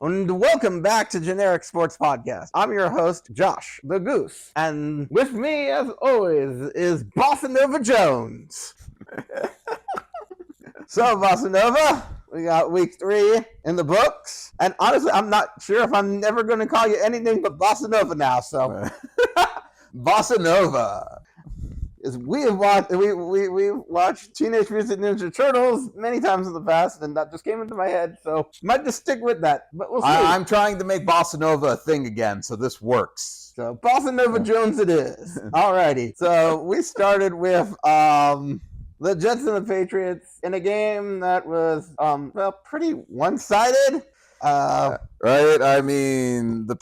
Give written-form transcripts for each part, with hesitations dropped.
and welcome back to Generic Sports Podcast. I'm your host, Josh, the Goose, and with me, as always, is Bossa Nova Jones. So, Bossa Nova, we got week 3 in the books, and honestly, I'm not sure if I'm never going to call you anything but Bossa Nova now, so... Bossa Nova. We watched Teenage Mutant Ninja Turtles many times in the past, and that just came into my head, so might just stick with that, but we'll see. I'm trying to make Bossa Nova a thing again, so this works. So Bossa Nova Jones it is. Alrighty, so we started with the Jets and the Patriots in a game that was pretty one-sided. Right? I mean, the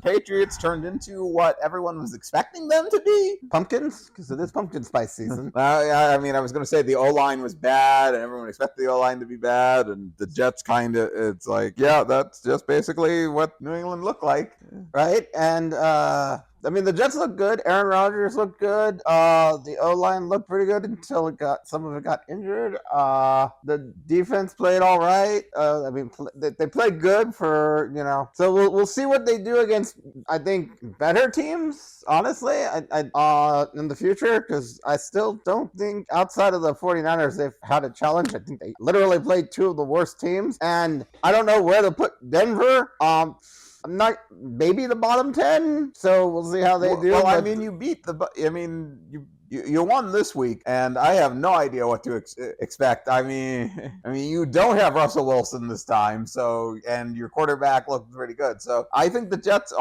Patriots turned into what everyone was expecting them to be. Pumpkins, because it is pumpkin spice season. I was going to say the O-line was bad, and everyone expected the O-line to be bad, and the Jets it's like, yeah, that's just basically what New England looked like. Right? And, the Jets looked good. Aaron Rodgers looked good. The O-line looked pretty good until some of it got injured. The defense played all right. They played good for, So we'll see what they do against, I think, better teams, honestly, in the future, because I still don't think outside of the 49ers they've had a challenge. I think they literally played 2 of the worst teams, and I don't know where to put Denver. I'm not maybe the bottom 10, so we'll see how they do. Well, you won this week, and I have no idea what to expect. I mean, you don't have Russell Wilson this time, and your quarterback looked pretty good. So I think the Jets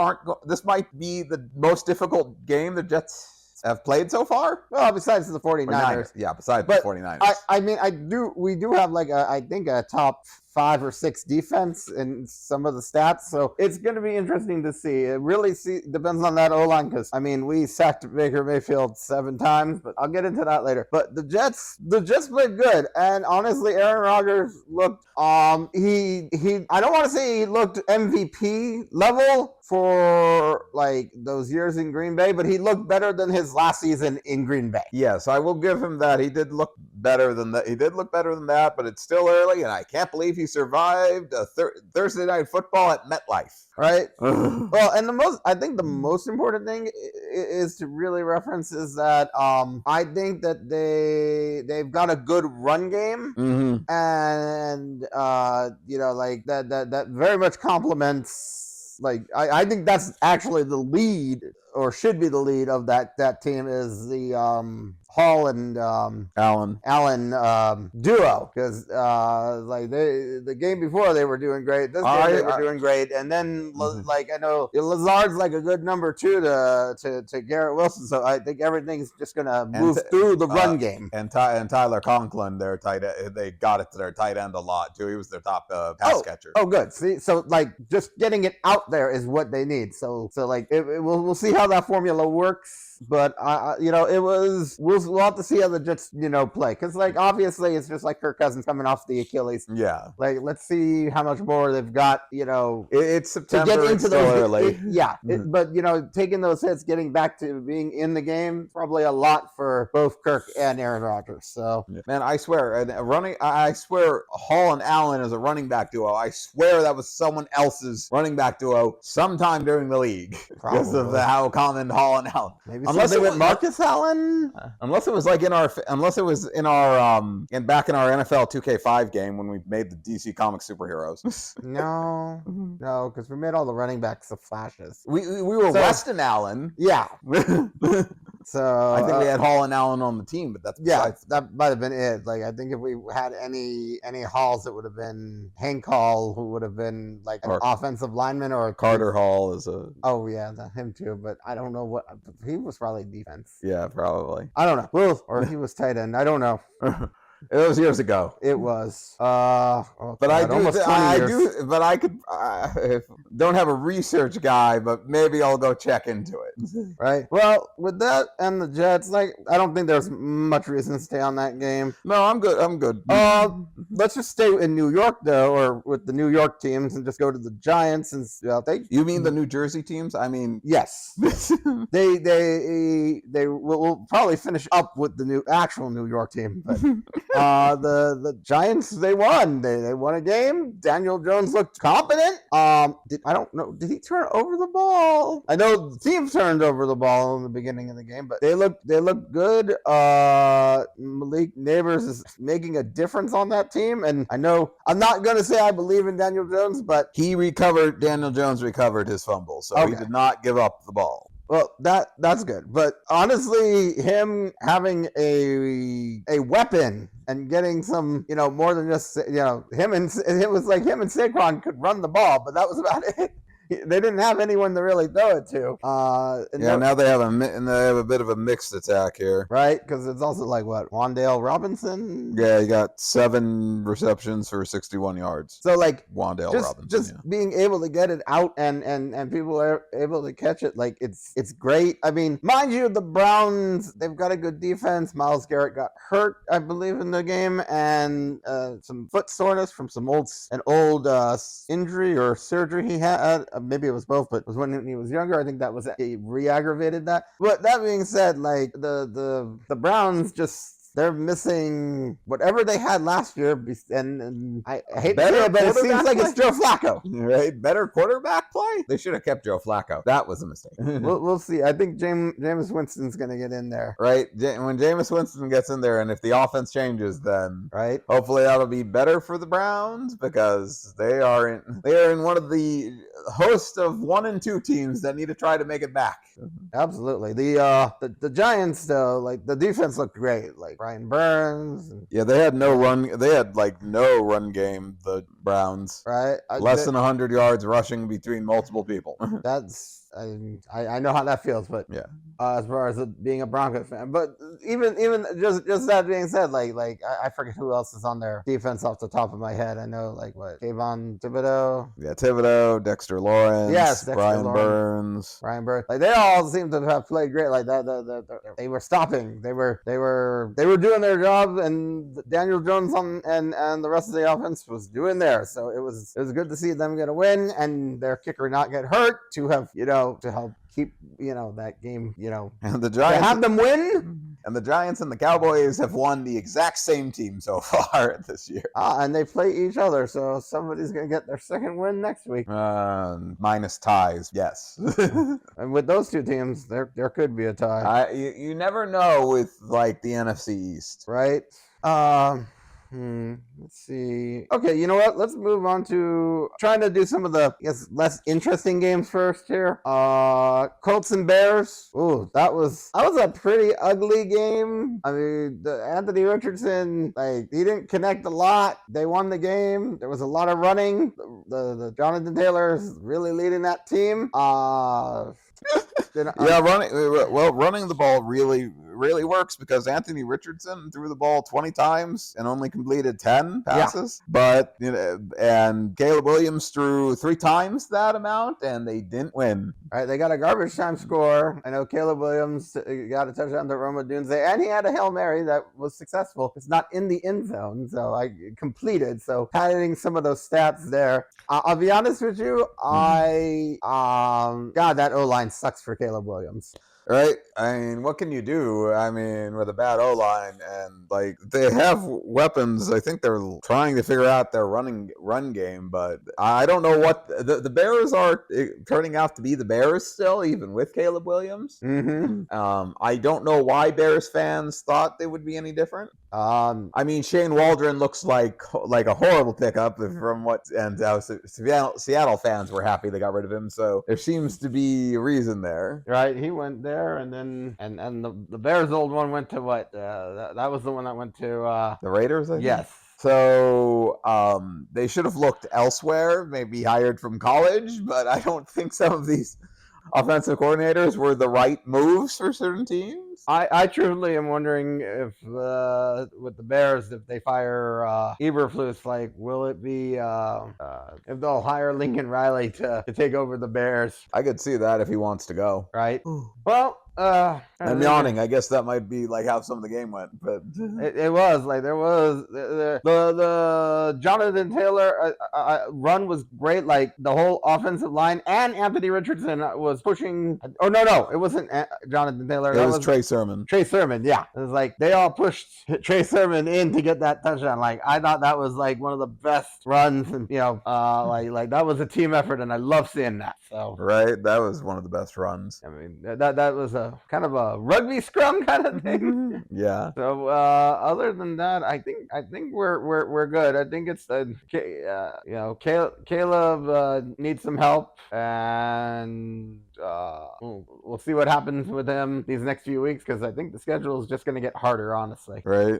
this might be the most difficult game the Jets have played so far. Well, besides the 49ers. Yeah, besides the 49ers. We do have a top 5 or 6 defense in some of the stats, so it's going to be interesting to see. It really depends on that O-line, because we sacked Baker Mayfield 7 times, but I'll get into that later. But the Jets played good, and honestly, Aaron Rodgers looked I don't want to say he looked MVP level for those years in Green Bay, but he looked better than his last season in Green Bay. Yes, I will give him that. He did look better than that. But it's still early, and I can't believe he survived a Thursday Night Football at MetLife. Right. Well, and I think the most important thing is to really reference is that I think that they've got a good run game, and that very much complements. I think that's actually the lead, or should be the lead of that team, is the Hall and Allen duo, because the game before they were doing great. This game they were doing great, and then I know Lazard's a good number 2 to Garrett Wilson, so I think everything's just gonna move through the run game. And Tyler Conklin, their tight end, they got it to their tight end a lot too. He was their top pass catcher. Oh, good. See, so just getting it out there is what they need. So we'll see how that formula works. But we'll have to see how the Jets play, because obviously it's just Kirk Cousins coming off the Achilles. Yeah. Let's see how much more they've got. It's September. To get into those early. But taking those hits, getting back to being in the game, probably a lot for both Kirk and Aaron Rodgers. So man, I swear, Hall and Allen is a running back duo. I swear that was someone else's running back duo sometime during the league, because of how common Hall and Allen. Maybe unless it was Marcus Allen. Unless it was back in our NFL 2K5 game when we made the DC Comics superheroes. No, because we made all the running backs the Flashes. We were Weston Allen. Yeah. So I think we had Hall and Allen on the team, but that might have been it. I think if we had any Halls, it would have been Hank Hall, who would have been an offensive lineman, or Carter Hall is a. Oh yeah, him too. But I don't know what he was, probably defense. Yeah, probably. I don't know. Or he was tight end. I don't know. It was years ago. It was. But I don't have a research guy, but maybe I'll go check into it. Right. Well, with that and the Jets, I don't think there's much reason to stay on that game. No, I'm good. Let's just stay in New York though, or with the New York teams, and just go to the Giants and You mean the New Jersey teams? I mean, yes. They will probably finish up with the actual New York team, but The Giants, they won. They won a game. Daniel Jones looked competent. I don't know. Did he turn over the ball? I know the team turned over the ball in the beginning of the game, but they look good. Malik Neighbors is making a difference on that team, and I know I'm not going to say I believe in Daniel Jones, but Daniel Jones recovered his fumble, so he did not give up the ball. Well, that's good. But honestly, him having a weapon and getting some, more than just, it was like him and Saquon could run the ball, but that was about it. They didn't have anyone to really throw it to. Now they have a bit of a mixed attack here, right? Because it's also like what, Wan'Dale Robinson? Yeah, he got 7 receptions for 61 yards. So like Wan'Dale Robinson, being able to get it out and people are able to catch it, like it's great. I mean, mind you, the Browns, they've got a good defense. Myles Garrett got hurt, I believe, in the game, and some foot soreness from an old injury or surgery he had. Maybe it was both, but it was when he was younger. I think that was he re-aggravated that. But that being said, like the Browns they're missing whatever they had last year, and I hate to say it, but it seems like it's Joe Flacco. Right? Better quarterback play? They should have kept Joe Flacco. That was a mistake. We'll see. I think Jameis Winston's going to get in there. Right? When Jameis Winston gets in there, and if the offense changes, then right, hopefully that'll be better for the Browns, because they are in one of the host of 1 and 2 teams that need to try to make it back. Absolutely. The Giants, though, like the defense looked great. Like Brian Burns. Yeah, they had no run. They had no run game. The Browns, right? Less than 100 yards rushing between multiple people. That's. I know how that feels, but yeah, as far as being a Broncos fan, but even just that being said, like I forget who else is on their defense off the top of my head. I know like what, Kayvon Thibodeau, Thibodeau, Dexter Lawrence, Brian Burns. Like they all seem to have played great. Like that, they were stopping. They were doing their job, and Daniel Jones and the rest of the offense was doing theirs. So it was good to see them get a win and their kicker not get hurt, to have to help keep that game, and the Giants have them win. And the Giants and the Cowboys have won the exact same team so far this year. And they play each other, so somebody's gonna get their second win next week. Minus ties, yes. And with those two teams, there could be a tie. You never know with like the NFC East, right? Let's see. Okay, you know what? Let's move on to trying to do some of the, less interesting games first here. Colts and Bears. Ooh, that was a pretty ugly game. I mean, Anthony Richardson, like, he didn't connect a lot. They won the game. There was a lot of running. The Jonathan Taylor is really leading that team. Running the ball really works, because Anthony Richardson threw the ball 20 times and only completed 10 passes. Yeah. But and Caleb Williams threw 3 times that amount, and they didn't win. All right, they got a garbage time score. I know Caleb Williams got a touchdown to Roma Dunze, and he had a Hail Mary that was successful. It's not in the end zone, so I completed. So padding some of those stats there. I'll be honest with you, God, that O-line sucks for Caleb Williams. Right? I mean, what can you do? I mean, with a bad O-line, and like they have weapons. I think they're trying to figure out their run game, but I don't know what the Bears are turning out to be. The Bears still, even with Caleb Williams. Mm-hmm. I don't know why Bears fans thought they would be any different. I mean, Shane Waldron looks like a horrible pickup from what, and Seattle fans were happy they got rid of him. So there seems to be a reason there. Right, he went there, and then and the Bears' old one went to what? That was the one that went to the Raiders, I think? Yes. So they should have looked elsewhere, maybe hired from college, but I don't think some of these offensive coordinators were the right moves for certain teams. I truly am wondering if with the Bears, if they fire Eberflus, like, will it be if they'll hire Lincoln Riley to take over the Bears? I could see that if he wants to go. Right. Well, I'm yawning. I guess that might be like how some of the game went, but it was like there was the Jonathan Taylor run was great. Like the whole offensive line and Anthony Richardson was pushing. Oh no, it wasn't Jonathan Taylor. It was Trey Sermon. Trey Sermon, yeah. It was like they all pushed Trey Sermon in to get that touchdown. Like I thought that was like one of the best runs, and like that was a team effort, and I love seeing that. So right, that was one of the best runs. I mean that was a kind of a rugby scrum kind of thing. Yeah. So other than that, I think we're good. I think it's Caleb needs some help, and we'll see what happens with him these next few weeks, because I think the schedule is just going to get harder, honestly. Right.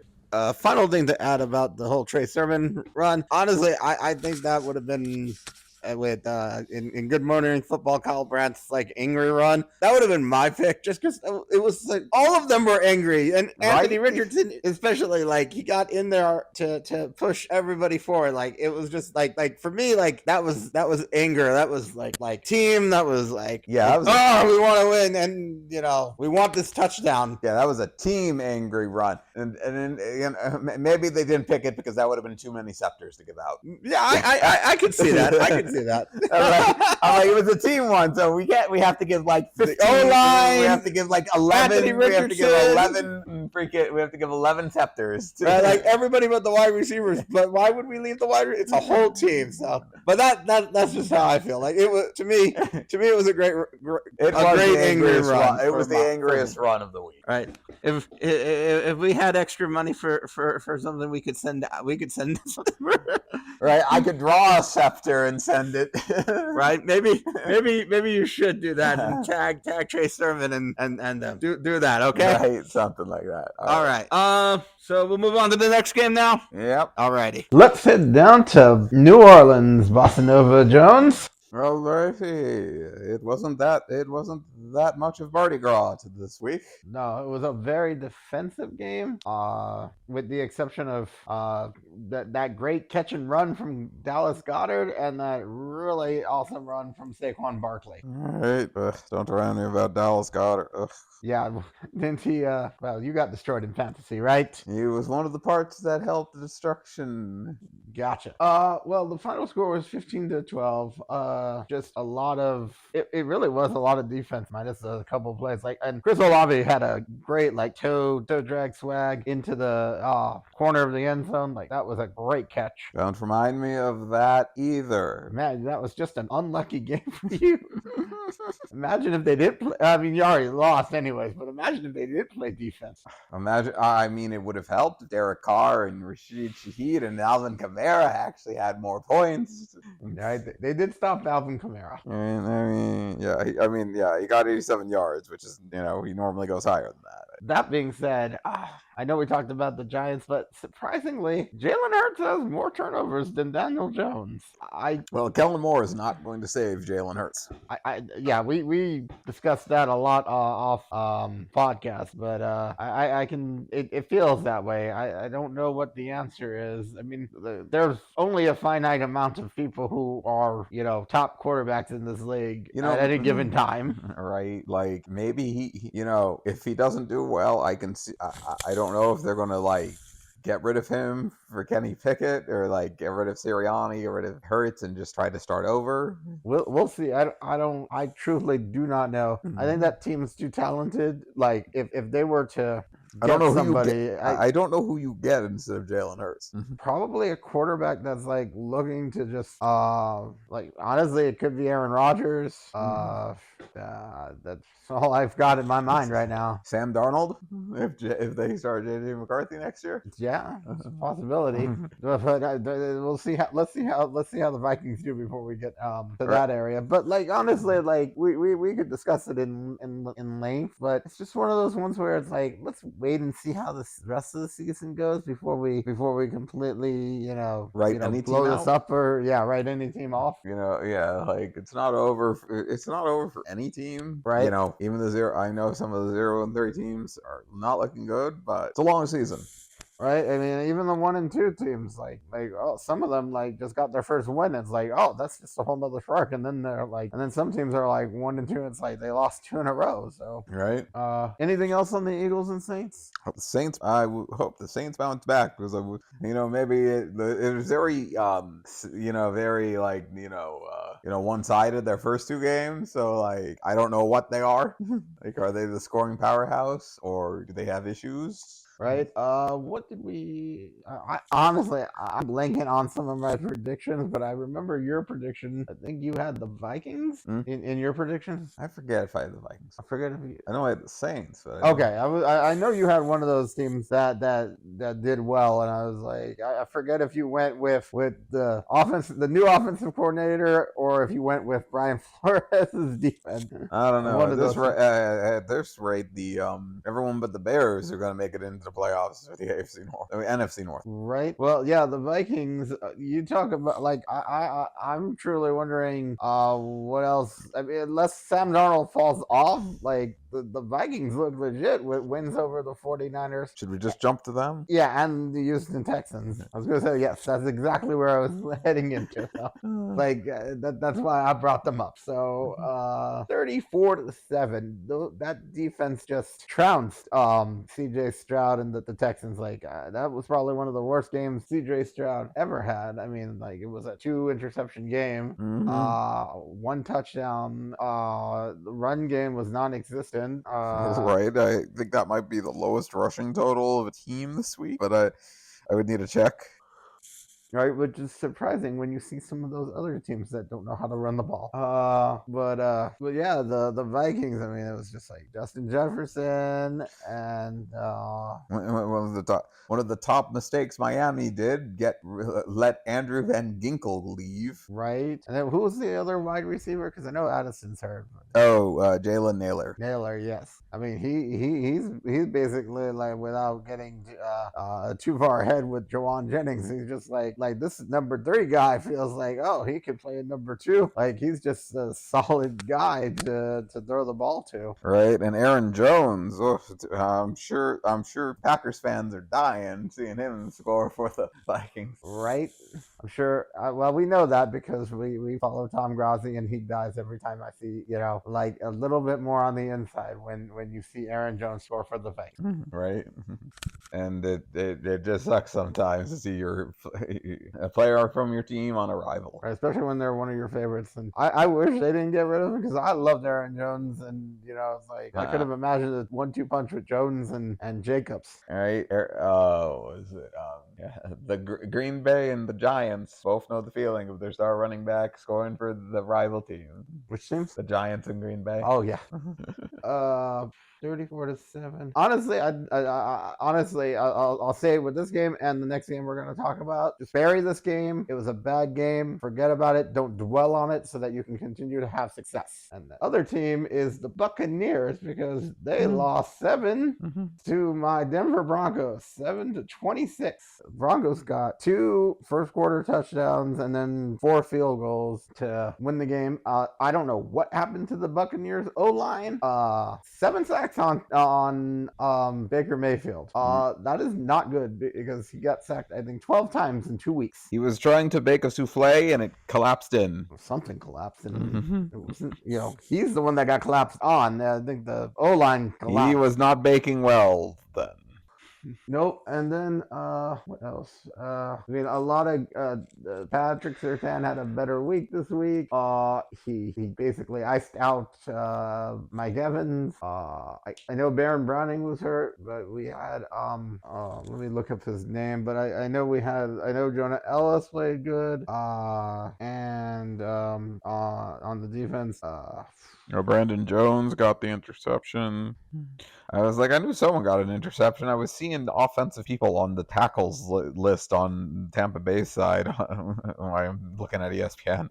Final thing to add about the whole Trey Sermon run. Honestly, I think that would have been with in Good Morning Football, Kyle Brandt's like angry run. That would have been my pick, just because it was like all of them were angry, and Anthony Richardson especially, like he got in there to push everybody forward. Like it was just like for me, like that was anger. That was like team. That was like we want to win, and we want this touchdown. Yeah, that was a team angry run, and maybe they didn't pick it because that would have been too many scepters to give out. Yeah, I could see that. I could see that. I'm like, it was a team one, so we have to give like 15. O-line, we have to give like 11. Anthony Richardson. We have to give 11. We have to give 11 scepters. Right, like everybody but the wide receivers. But why would we leave the wide? It's a whole team. So, but that's just how I feel. Like it was to me. It was a great angry run. It was the angriest run of the week. Right. If we had extra money for something, we could send. Right. I could draw a scepter and send it. Right. Maybe you should do that and tag Trey Sermon and do that. Okay. Right. Something like that. All right. So we'll move on to the next game now. Yep. Alrighty. Let's head down to New Orleans, Bossa Nova Jones. Well, it wasn't that much of Mardi Gras to this week. No, it was a very defensive game, with the exception of that great catch and run from Dallas Goedert and that really awesome run from Saquon Barkley. All right, don't around me about Dallas Goedert. Ugh. Yeah, didn't he? Well, you got destroyed in fantasy, right? He was one of the parts that helped the destruction. Gotcha. Well, the final score was 15-12. Just a lot of it really was a lot of defense minus a couple of plays. And Chris Olave had a great toe drag swag into the corner of the end zone. Like that was a great catch. Don't remind me of that either. Man, that was just an unlucky game for you. Imagine if they did play. I mean, you already lost anyways, but imagine if they did play defense. I mean, it would have helped. Derek Carr and Rashid Shaheed and Alvin Kamara actually had more points. Right, they did stop Alvin Kamara. I mean, he got 87 yards, which is, he normally goes higher than that. That being said, I know we talked about the Giants, but surprisingly, Jalen Hurts has more turnovers than Daniel Jones. Well, Kellen Moore is not going to save Jalen Hurts. We discussed that a lot off podcast, but it feels that way. I don't know what the answer is. I mean, there's only a finite amount of people who are top quarterbacks in this league at any given time. Right? Like maybe he if he doesn't do well, I can see. I don't know if they're going to get rid of him for Kenny Pickett or get rid of Sirianni, get rid of Hurts and just try to start over. We'll see. I truthfully do not know. I think that team is too talented. If they were to I don't know somebody. I don't know who you get instead of Jalen Hurts. Probably a quarterback that's looking to just honestly, it could be Aaron Rodgers. That's all I've got in my mind right now. Sam Darnold, if they start JJ McCarthy next year. Yeah, it's a possibility. But we'll see how. Let's see how the Vikings do before we get to that area. But honestly, we could discuss it in length. But it's just one of those ones where it's let's wait and see how the rest of the season goes before we completely blow this up or write any team off. It's not over. It's not over for any team, right? Even the 0. I know some of the 0-3 teams are not looking good, but it's a long season. right? I mean, even the 1 and 2 teams, oh, some of them like just got their first win. It's like, oh, that's just a whole nother shark. And then they're like, and then some teams are like 1 and 2. It's like they lost 2 in a row. So, right. Anything else on the Eagles and Saints? The Saints. I hope the Saints bounce back because maybe it was very very like one-sided their first 2 games. So like I don't know what they are. Like, are they the scoring powerhouse or do they have issues? Right. What did we? Honestly, I'm blanking on some of my predictions, but I remember your prediction. I think you had the Vikings in your prediction. I forget if I had the Vikings. I forget if you. I know I had the Saints. But Okay, I know you had one of those teams that did well, and I was like, I forget if you went with the new offensive coordinator, or if you went with Brian Flores' defense. I don't know. One of At those. this rate, the everyone but the Bears are going to make it into the playoffs for the AFC North, NFC North. Right. Well, yeah, the Vikings. You talk about like I'm truly wondering what else. I mean, unless Sam Darnold falls off, like the Vikings look legit with wins over the 49ers. Should we just jump to them? Yeah, and the Houston Texans. I was going to say, yes, that's exactly where I was heading into. So, that's why I brought them up. So, 34-7. That defense just trounced CJ Stroud and the Texans. Like, that was probably one of the worst games CJ Stroud ever had. I mean, like, it was a 2-interception game, 1 touchdown. The run game was non-existent. Right. I think that might be the lowest rushing total of a team this week, but I would need to check. Right, which is surprising when you see some of those other teams that don't know how to run the ball. But yeah, the Vikings. I mean, it was just like Justin Jefferson and one of the top mistakes Miami did let Andrew Van Ginkel leave. Right, and then who was the other wide receiver? Because I know Addison's hurt. Jalen Naylor. Naylor, yes. I mean, he's basically like, without getting too far ahead with Jawan Jennings, he's just like this number 3 guy feels like, oh, he could play in number 2. Like, he's just a solid guy to throw the ball to. Right, and Aaron Jones. I'm sure Packers fans are dying seeing him score for the Vikings. Right. I'm sure. Well, we know that because we follow Tom Grossi, and he dies every time I see, like a little bit more on the inside when you see Aaron Jones score for the Vikings. Right. And it just sucks sometimes to see a player from your team on a rival. Right, especially when they're one of your favorites. And I wish they didn't get rid of him because I loved Aaron Jones, and it's like I could have imagined a 1-2 punch with Jones and Jacobs. All right. Was it? The Green Bay and the Giants both know the feeling of their star running back scoring for the rival team. Which teams? The Giants and Green Bay. Oh yeah. 34-7. Honestly, I'll say it with this game and the next game we're going to talk about. Just bury this game. It was a bad game. Forget about it. Don't dwell on it so that you can continue to have success. And the other team is the Buccaneers because they lost 7 to my Denver Broncos, 7-26. Broncos got 2 first-quarter touchdowns and then 4 field goals to win the game. I don't know what happened to the Buccaneers O-line. 7 sacks on Baker Mayfield. That is not good because he got sacked, I think, 12 times in 2 weeks. He was trying to bake a souffle and it collapsed in. Something collapsed in. It wasn't, he's the one that got collapsed on. I think the O-line collapsed. He was not baking well then. Nope. And then what else? I mean, a lot of Patrick Surtain had a better week this week. He basically iced out Mike Evans. I know Baron Browning was hurt, but we had let me look up his name. But I know Jonah Ellis played good. And on the defense, Brandon Jones got the interception. I was like, I knew someone got an interception. I was seeing the offensive people on the tackles list on Tampa Bay's side when I'm looking at ESPN.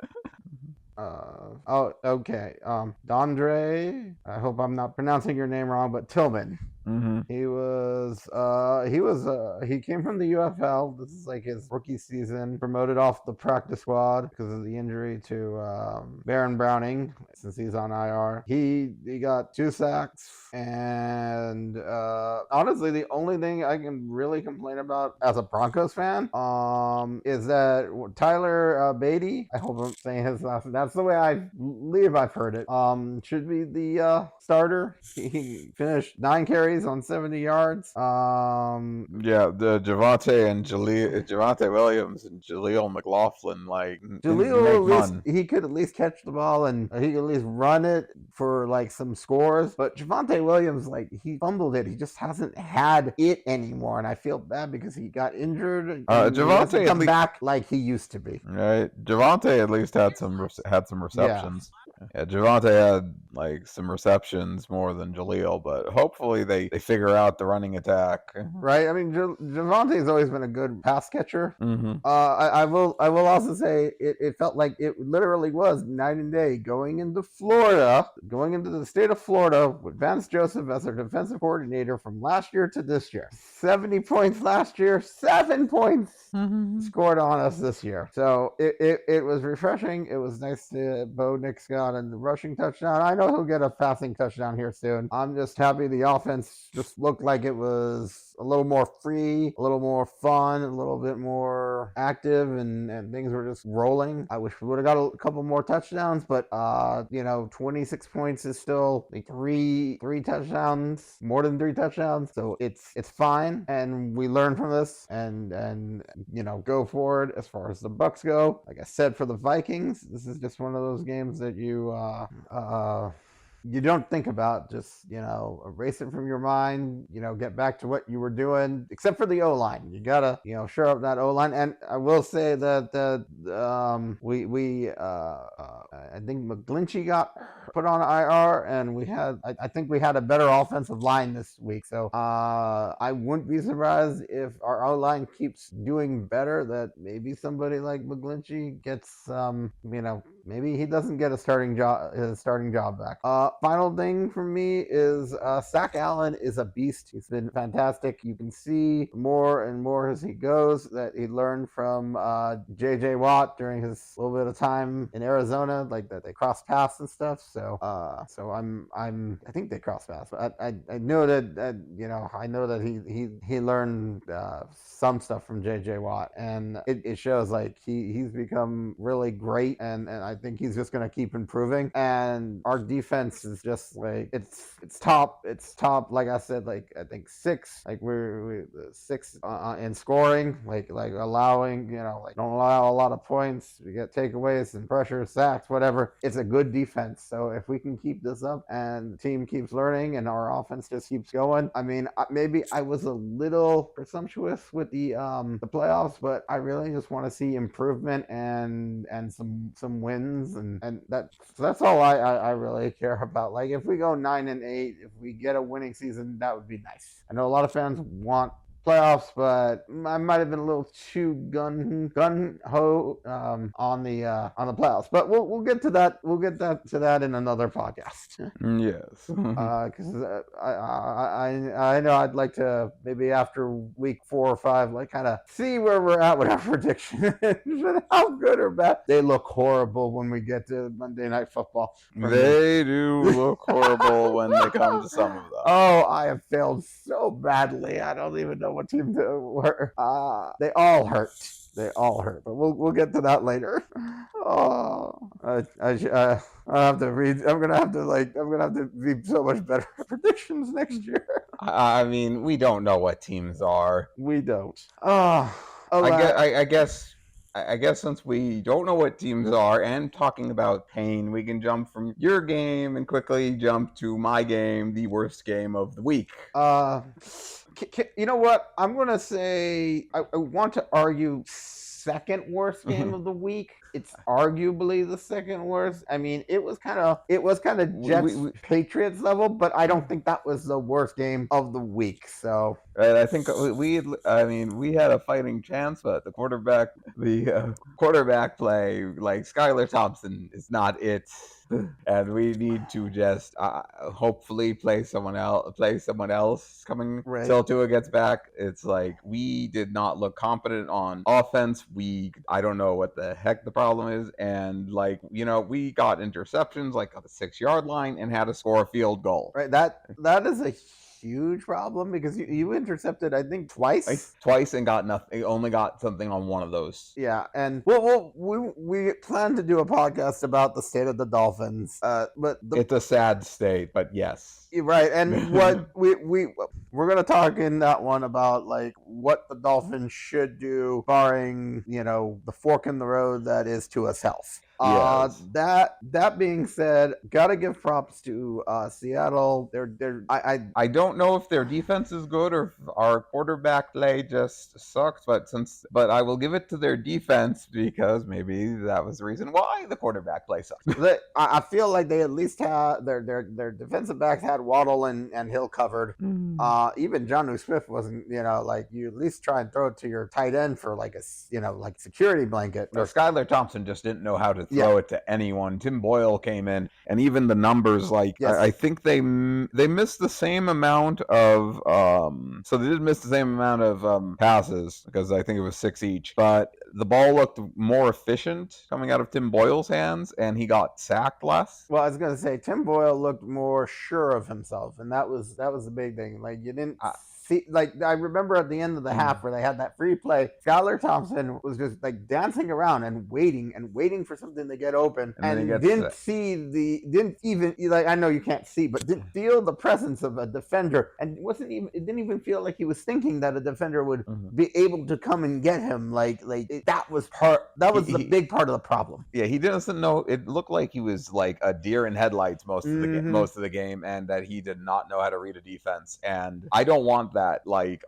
Okay. Dondre, I hope I'm not pronouncing your name wrong, but Tillman. Mm-hmm. He came from the UFL. This is like his rookie season. Promoted off the practice squad because of the injury to Baron Browning since he's on IR. He got 2 sacks, and honestly, the only thing I can really complain about as a Broncos fan is that Tyler Beatty, I hope I'm saying his last name. That's the way I believe I've heard it. Should be the starter. He finished 9 carries on 70 yards. Yeah, the Javonte Williams and Jaleel McLaughlin Jaleel, he could at least catch the ball and he could at least run it for like some scores. But Javonte Williams, like he fumbled it. He just hasn't had it anymore, and I feel bad because he got injured. And Javonte come back like he used to be. Right, Javonte at least had some receptions. Yeah, Javonte had like some receptions more than Jaleel, but hopefully they figure out the running attack. Right. I mean, Javonte's always been a good pass catcher. Mm-hmm. I will also say it felt like it literally was night and day going into the state of Florida with Vance Joseph as their defensive coordinator from last year to this year. 70 points last year, 7 points scored on us this year. So it was refreshing. It was nice to Bo Nix got a rushing touchdown. I know he'll get a passing touchdown here soon. I'm just happy the offense just looked like it was a little more free, a little more fun, a little bit more active, and things were just rolling. I wish we would have got a couple more touchdowns, but 26 points is still like three touchdowns, more than 3 touchdowns. So it's fine, and we learn from this and go forward. As far as the Bucks go, like I said, for the Vikings, this is just one of those games that you don't think about. Just erase it from your mind, get back to what you were doing, except for the O-line. You gotta shore up that O-line. And I will say that I think McGlinchey got put on IR, and I think we had a better offensive line this week. So I wouldn't be surprised if our O-line keeps doing better, that maybe somebody like McGlinchey gets maybe he doesn't get his starting job back. Final thing for me is Zach Allen is a beast. He's been fantastic. You can see more and more as he goes that he learned from JJ Watt during his little bit of time in Arizona, like that they crossed paths and stuff. So I think they crossed paths, but I know that I know that he learned some stuff from JJ Watt, and it shows like he's become really great, and I think he's just going to keep improving. And our defense is just like it's top. Like I said, like I think 6. Like we're 6 in scoring. Like allowing don't allow a lot of points. We get takeaways and pressure, sacks, whatever. It's a good defense. So if we can keep this up and the team keeps learning and our offense just keeps going, I mean, maybe I was a little presumptuous with the playoffs, but I really just want to see improvement and some wins, and that's all I really care about. Like if we go 9-8, if we get a winning season, that would be nice. I know a lot of fans want playoffs, but I might have been a little too gun ho on the playoffs. But we'll get to that. We'll get to that in another podcast. Yes. Because I know I'd like to maybe after week 4 or 5, like kind of see where we're at with our predictions, how good or bad. They look horrible when we get to Monday Night Football. They do look horrible when they come to some of them. Oh, I have failed so badly. I don't even know what team to work. They all hurt. But we'll get to that later. Oh, I have to read. I'm gonna have to be so much better at predictions next year. I mean, we don't know what teams are. We don't. I guess since we don't know what teams are, and talking about pain, we can jump from your game and quickly jump to my game, the worst game of the week. You know what? I'm going to say I want to argue second worst game of the week. It's arguably the second worst. I mean, it was kind of Jets Patriots level, but I don't think that was the worst game of the week. So right, I think we had a fighting chance, but the quarterback play, like Skylar Thompson, is not it. and we need to just hopefully play someone else coming Right. till Tua gets back. It's like we did not look competent on offense. I don't know what the heck the problem is, and like we got interceptions like at the 6-yard line and had to score a field goal. Right. That is a huge problem because you intercepted, I think, twice and got nothing. Only got something on one of those. Yeah, and we plan to do a podcast about the state of the Dolphins, but it's a sad state, but yes. Right, and what we're gonna talk in that one about like what the Dolphins should do, barring the fork in the road that is Tua's health. Yes. That being said, gotta give props to Seattle. I don't know if their defense is good or if our quarterback play just sucks, but I will give it to their defense because maybe that was the reason why the quarterback play sucks. I feel like they at least had their defensive backs had Waddle and Hill covered. Even Jonnu Smith wasn't, like you at least try and throw it to your tight end for like a like security blanket. Or Skylar Thompson just didn't know how to throw it to anyone. Tim Boyle came in, and even the numbers, like I think they missed the same amount of so they did miss the same amount of passes because I think it was 6 each, but the ball looked more efficient coming out of Tim Boyle's hands, and he got sacked less. Well, I was gonna say Tim Boyle looked more sure of himself, and that was the big thing. Like you didn't see, like I remember at the end of the half where they had that free play, Skylar Thompson was just like dancing around and waiting for something to get open, and didn't even like, I know you can't see, but didn't feel the presence of a defender, and it didn't even feel like he was thinking that a defender would be able to come and get him. That was the big part of the problem. Yeah, he doesn't know. It looked like he was like a deer in headlights most of the game, and that he did not know how to read a defense. And I don't want that. I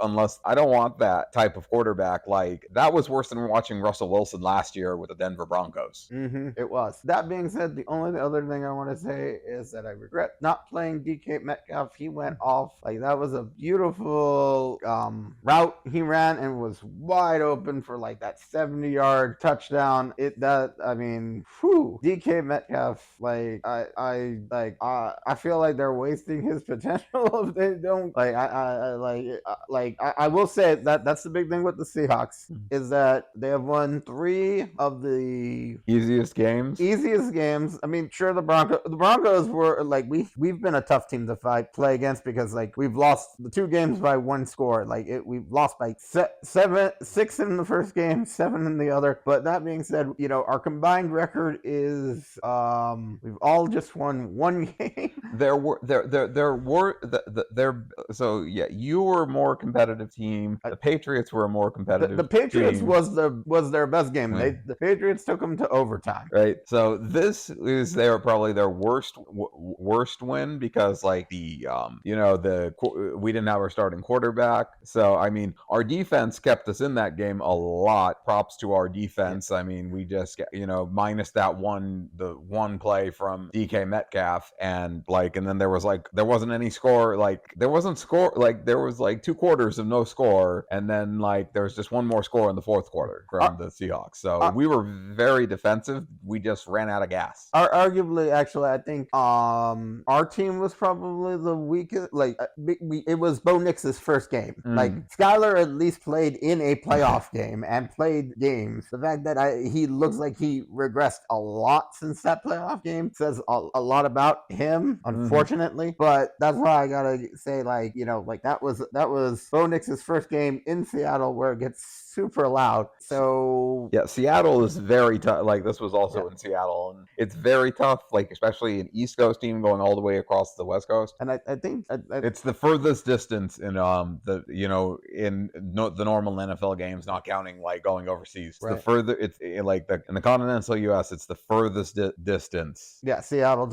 don't want that type of quarterback. Like that was worse than watching Russell Wilson last year with the Denver Broncos. It was. That being said, the only other thing I want to say is that I regret not playing DK Metcalf. He went off. Like that was a beautiful route he ran and was wide open for like that 70-yard touchdown. DK Metcalf, I feel like they're wasting his potential if they don't. I will say that's the big thing with the Seahawks is that they have won 3 of the easiest games. I mean, sure, the Broncos were like we've been a tough team to play against because like we've lost the 2 games by 1 score. We've lost by 6 in the first game, 7 in the other. But that being said, our combined record is we've all just won 1 game. You were a more competitive team. The Patriots were a more competitive. The Patriots team. was their best game. The Patriots took them to overtime. Right. So this is probably their worst win because we didn't have our starting quarterback. So I mean, our defense kept us in that game a lot. Props to our defense. I mean, we just minus the one play from DK Metcalf and then there wasn't any score. There was 2 quarters of no score, and then there was just one more score in the 4th quarter from the Seahawks. So we were very defensive. We just ran out of gas. Arguably, actually, I think our team was probably the weakest. It was Bo Nix's first game. Skylar at least played in a playoff game and played games. The fact that he looks like he regressed a lot since that playoff game says a lot about him, unfortunately. But that's why I gotta say, that was Bo Nix's first game in Seattle where it gets super loud. So yeah, Seattle is very tough. This was also in Seattle, and it's very tough. Especially an East Coast team going all the way across the West Coast. And I think it's the furthest distance in the normal NFL games, not counting going overseas. Right. The further it's in the continental U.S., it's the furthest distance. Yeah, Seattle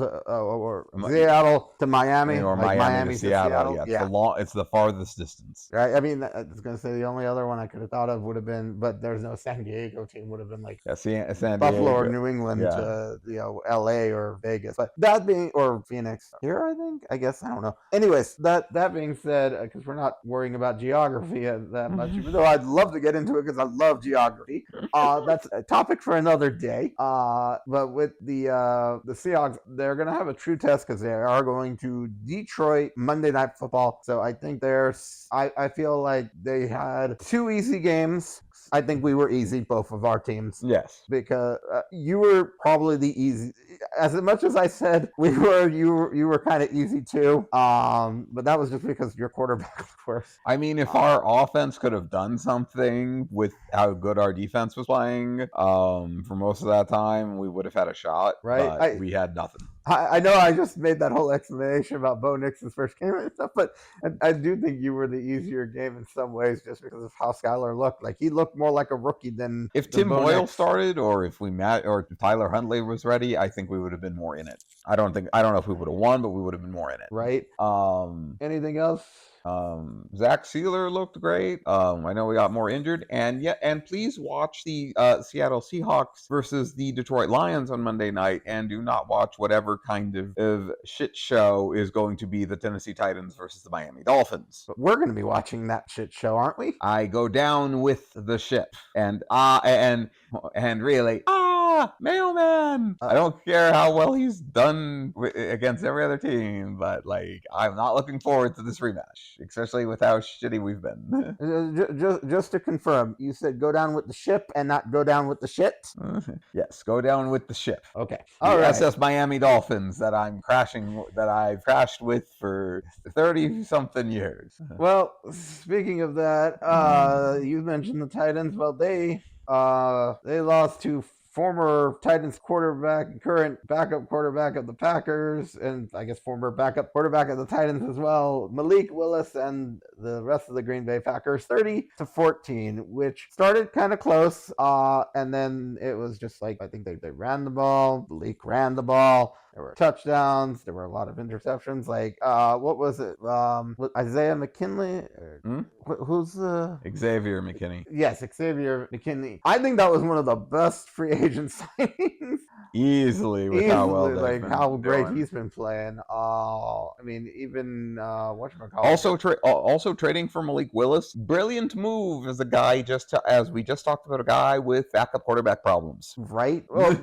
to Miami or Miami to Seattle. Yeah, it's the farthest farthest distance. Right. I mean, I was gonna say the only other one I could have thought of would have been, but there's no San Diego team. Would have been like San Buffalo or Diego. New England Yeah. to LA or Vegas. But that being or Phoenix here, I guess I don't know. Anyways, that being said, because we're not worrying about geography that much, even though I'd love to get into it because I love geography. That's a topic for another day. But with the Seahawks, they're gonna have a true test because they are going to Detroit Monday Night Football. So I think I feel like they had 2 easy games. I think we were easy, both of our teams. Yes. Because you were probably the easy. As much as I said you were kind of easy too. But that was just because your quarterback was worse. I mean, if our offense could have done something with how good our defense was playing, for most of that time, we would have had a shot. Right. But we had nothing. I know I just made that whole explanation about Bo Nixon's first game and stuff, but I do think you were the easier game in some ways just because of how Skylar looked. Like he looked more like a rookie than if than Tim Bo Boyle Nix. started, or if if Tyler Huntley was ready, I think we would have been more in it. I don't know if we would have won, but we would have been more in it. Right. Anything else? Zach Sealer looked great. I know we got more injured, and please watch the Seattle Seahawks versus the Detroit Lions on Monday night, and do not watch whatever kind of shit show is going to be the Tennessee Titans versus the Miami Dolphins. But we're going to be watching that shit show, aren't we? I go down with the ship, and really, mailman. I don't care how well he's done against every other team, but like, I'm not looking forward to this rematch, especially with how shitty we've been. Just to confirm, you said go down with the ship and not go down with the shit? Yes, go down with the ship. Okay. All right. SS Miami Dolphins that I've crashed with for 30-something years. Well, speaking of that, you mentioned the Titans. Well, they lost to former Titans quarterback, current backup quarterback of the Packers, and I guess former backup quarterback of the Titans as well, Malik Willis, and the rest of the Green Bay Packers, 30-14, which started kind of close, and then it was just like, I think they ran the ball, Malik ran the ball, there were touchdowns, there were a lot of interceptions, like, what was it, Isaiah McKinley, who's Xavier McKinney. Yes, Xavier McKinney. I think that was one of the best free agent signings. Easily, with how well like how great doing. he's been playing. I mean, even whatchamacallit. Also trading for Malik Willis, brilliant move as a guy as we just talked about, a guy with backup quarterback problems. Right. Well,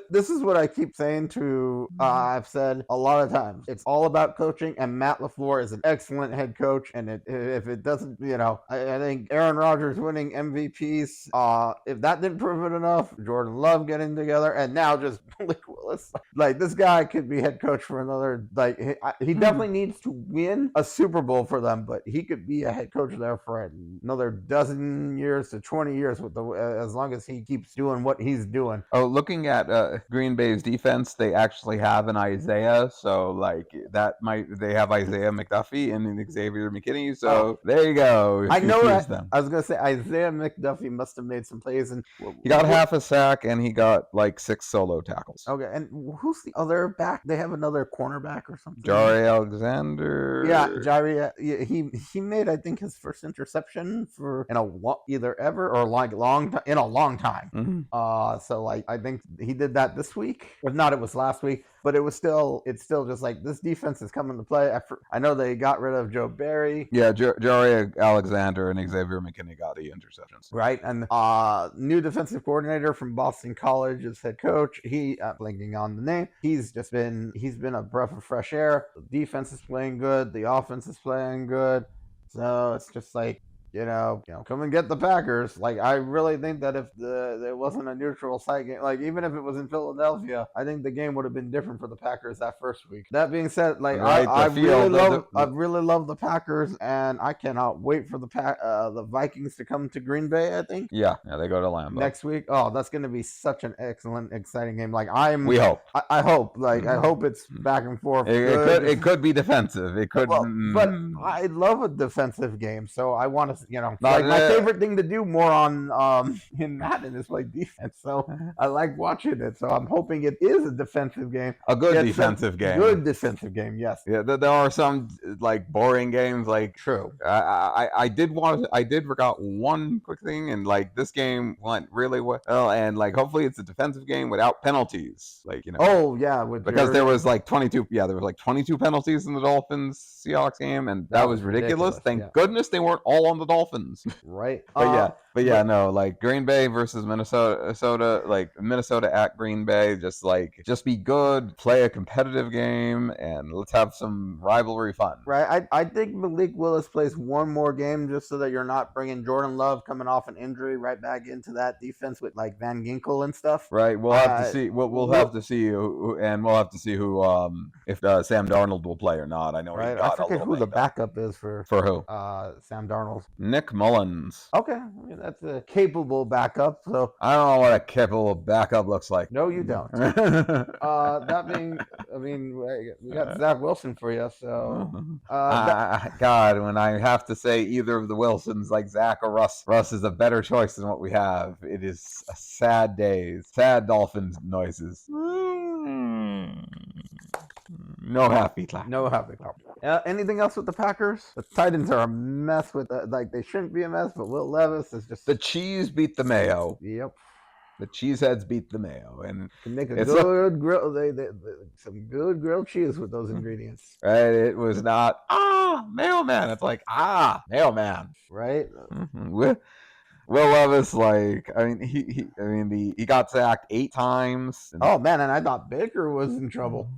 this is what I keep saying to. I've said a lot of times. It's all about coaching, and Matt LaFleur is an excellent head coach. And if it doesn't, I think Aaron Rodgers winning MVPs. If that didn't prove it enough, Jordan Love getting together, and now just Malik Willis. Like, this guy could be head coach for another, like, he definitely needs to win a Super Bowl for them, but he could be a head coach there for another dozen years to 20 years as long as he keeps doing what he's doing. Oh, looking at Green Bay's defense, they actually have an Isaiah, so like they have Isaiah McDuffie and Xavier McKinney, so there you go. I know that. I was gonna say Isaiah McDuffie must have made some plays, and he got half a sack, and he got like 6 solo tackles. Okay, and who's the other back? They have another cornerback or something. Jari Alexander. Yeah, Jari. Yeah, he made, I think, his first interception in a long time. Mm-hmm. So like, I think he did that this week. If not, it was last week. But it's still just like, this defense is coming to play. I know they got rid of Joe Barry. Yeah, Jari Alexander and Xavier McKinney got the interceptions. Right, and new defensive coordinator from Boston College is head coach. He, blanking on the name, he's been a breath of fresh air. The defense is playing good. The offense is playing good. So it's just like, come and get the Packers. Like, I really think that if there wasn't a neutral site game, like even if it was in Philadelphia, I think the game would have been different for the Packers that first week. That being said, like, I really love the Packers, and I cannot wait for the Vikings to come to Green Bay. I think. Yeah, they go to Lambeau next week. Oh, that's going to be such an excellent, exciting game. Like, we hope. I hope. Like, I hope it's back and forth. It could be defensive. It could. But I love a defensive game, so I want to. like my favorite thing to do more on in Madden is play defense. So I like watching it. So I'm hoping it is a defensive game. A good defensive game. Good defensive game, yes. Yeah, there are some like boring games. Like true. I did forgot one quick thing, and like this game went really well, and like hopefully it's a defensive game without penalties. Like Oh yeah, because there was like 22. Yeah, there was like 22 penalties in the Dolphins Seahawks game, and that was ridiculous. Thank goodness they weren't all on the Dolphins. Right. But no, like Green Bay versus Minnesota, like Minnesota at Green Bay, just be good, play a competitive game, and let's have some rivalry fun. Right. I think Malik Willis plays one more game just so that you're not bringing Jordan Love coming off an injury right back into that defense with like Van Ginkel and stuff. Right. We'll have to see. We'll have to see who if Sam Darnold will play or not. I know. Right. I forget who the backup is for who. Sam Darnold. Nick Mullins. Okay. I mean, that's a capable backup. So I don't know what a capable backup looks like. No, you don't. That being, I mean, we got Zach Wilson for you. So God, when I have to say either of the Wilsons, like Zach or Russ is a better choice than what we have. It is a sad days, sad Dolphins noises. No happy clap. No happy clap. Anything else with the Packers? The Titans are a mess with like they shouldn't be a mess, but Will Levis is just the cheese beat the mayo. Yep. The cheeseheads beat the mayo, and can make a good grill. They some good grilled cheese with those ingredients. Right? It was not mailman. It's like mailman. Right. Mm-hmm. Will Levis, like, I mean, he got sacked 8 times. Oh man, and I thought Baker was in trouble.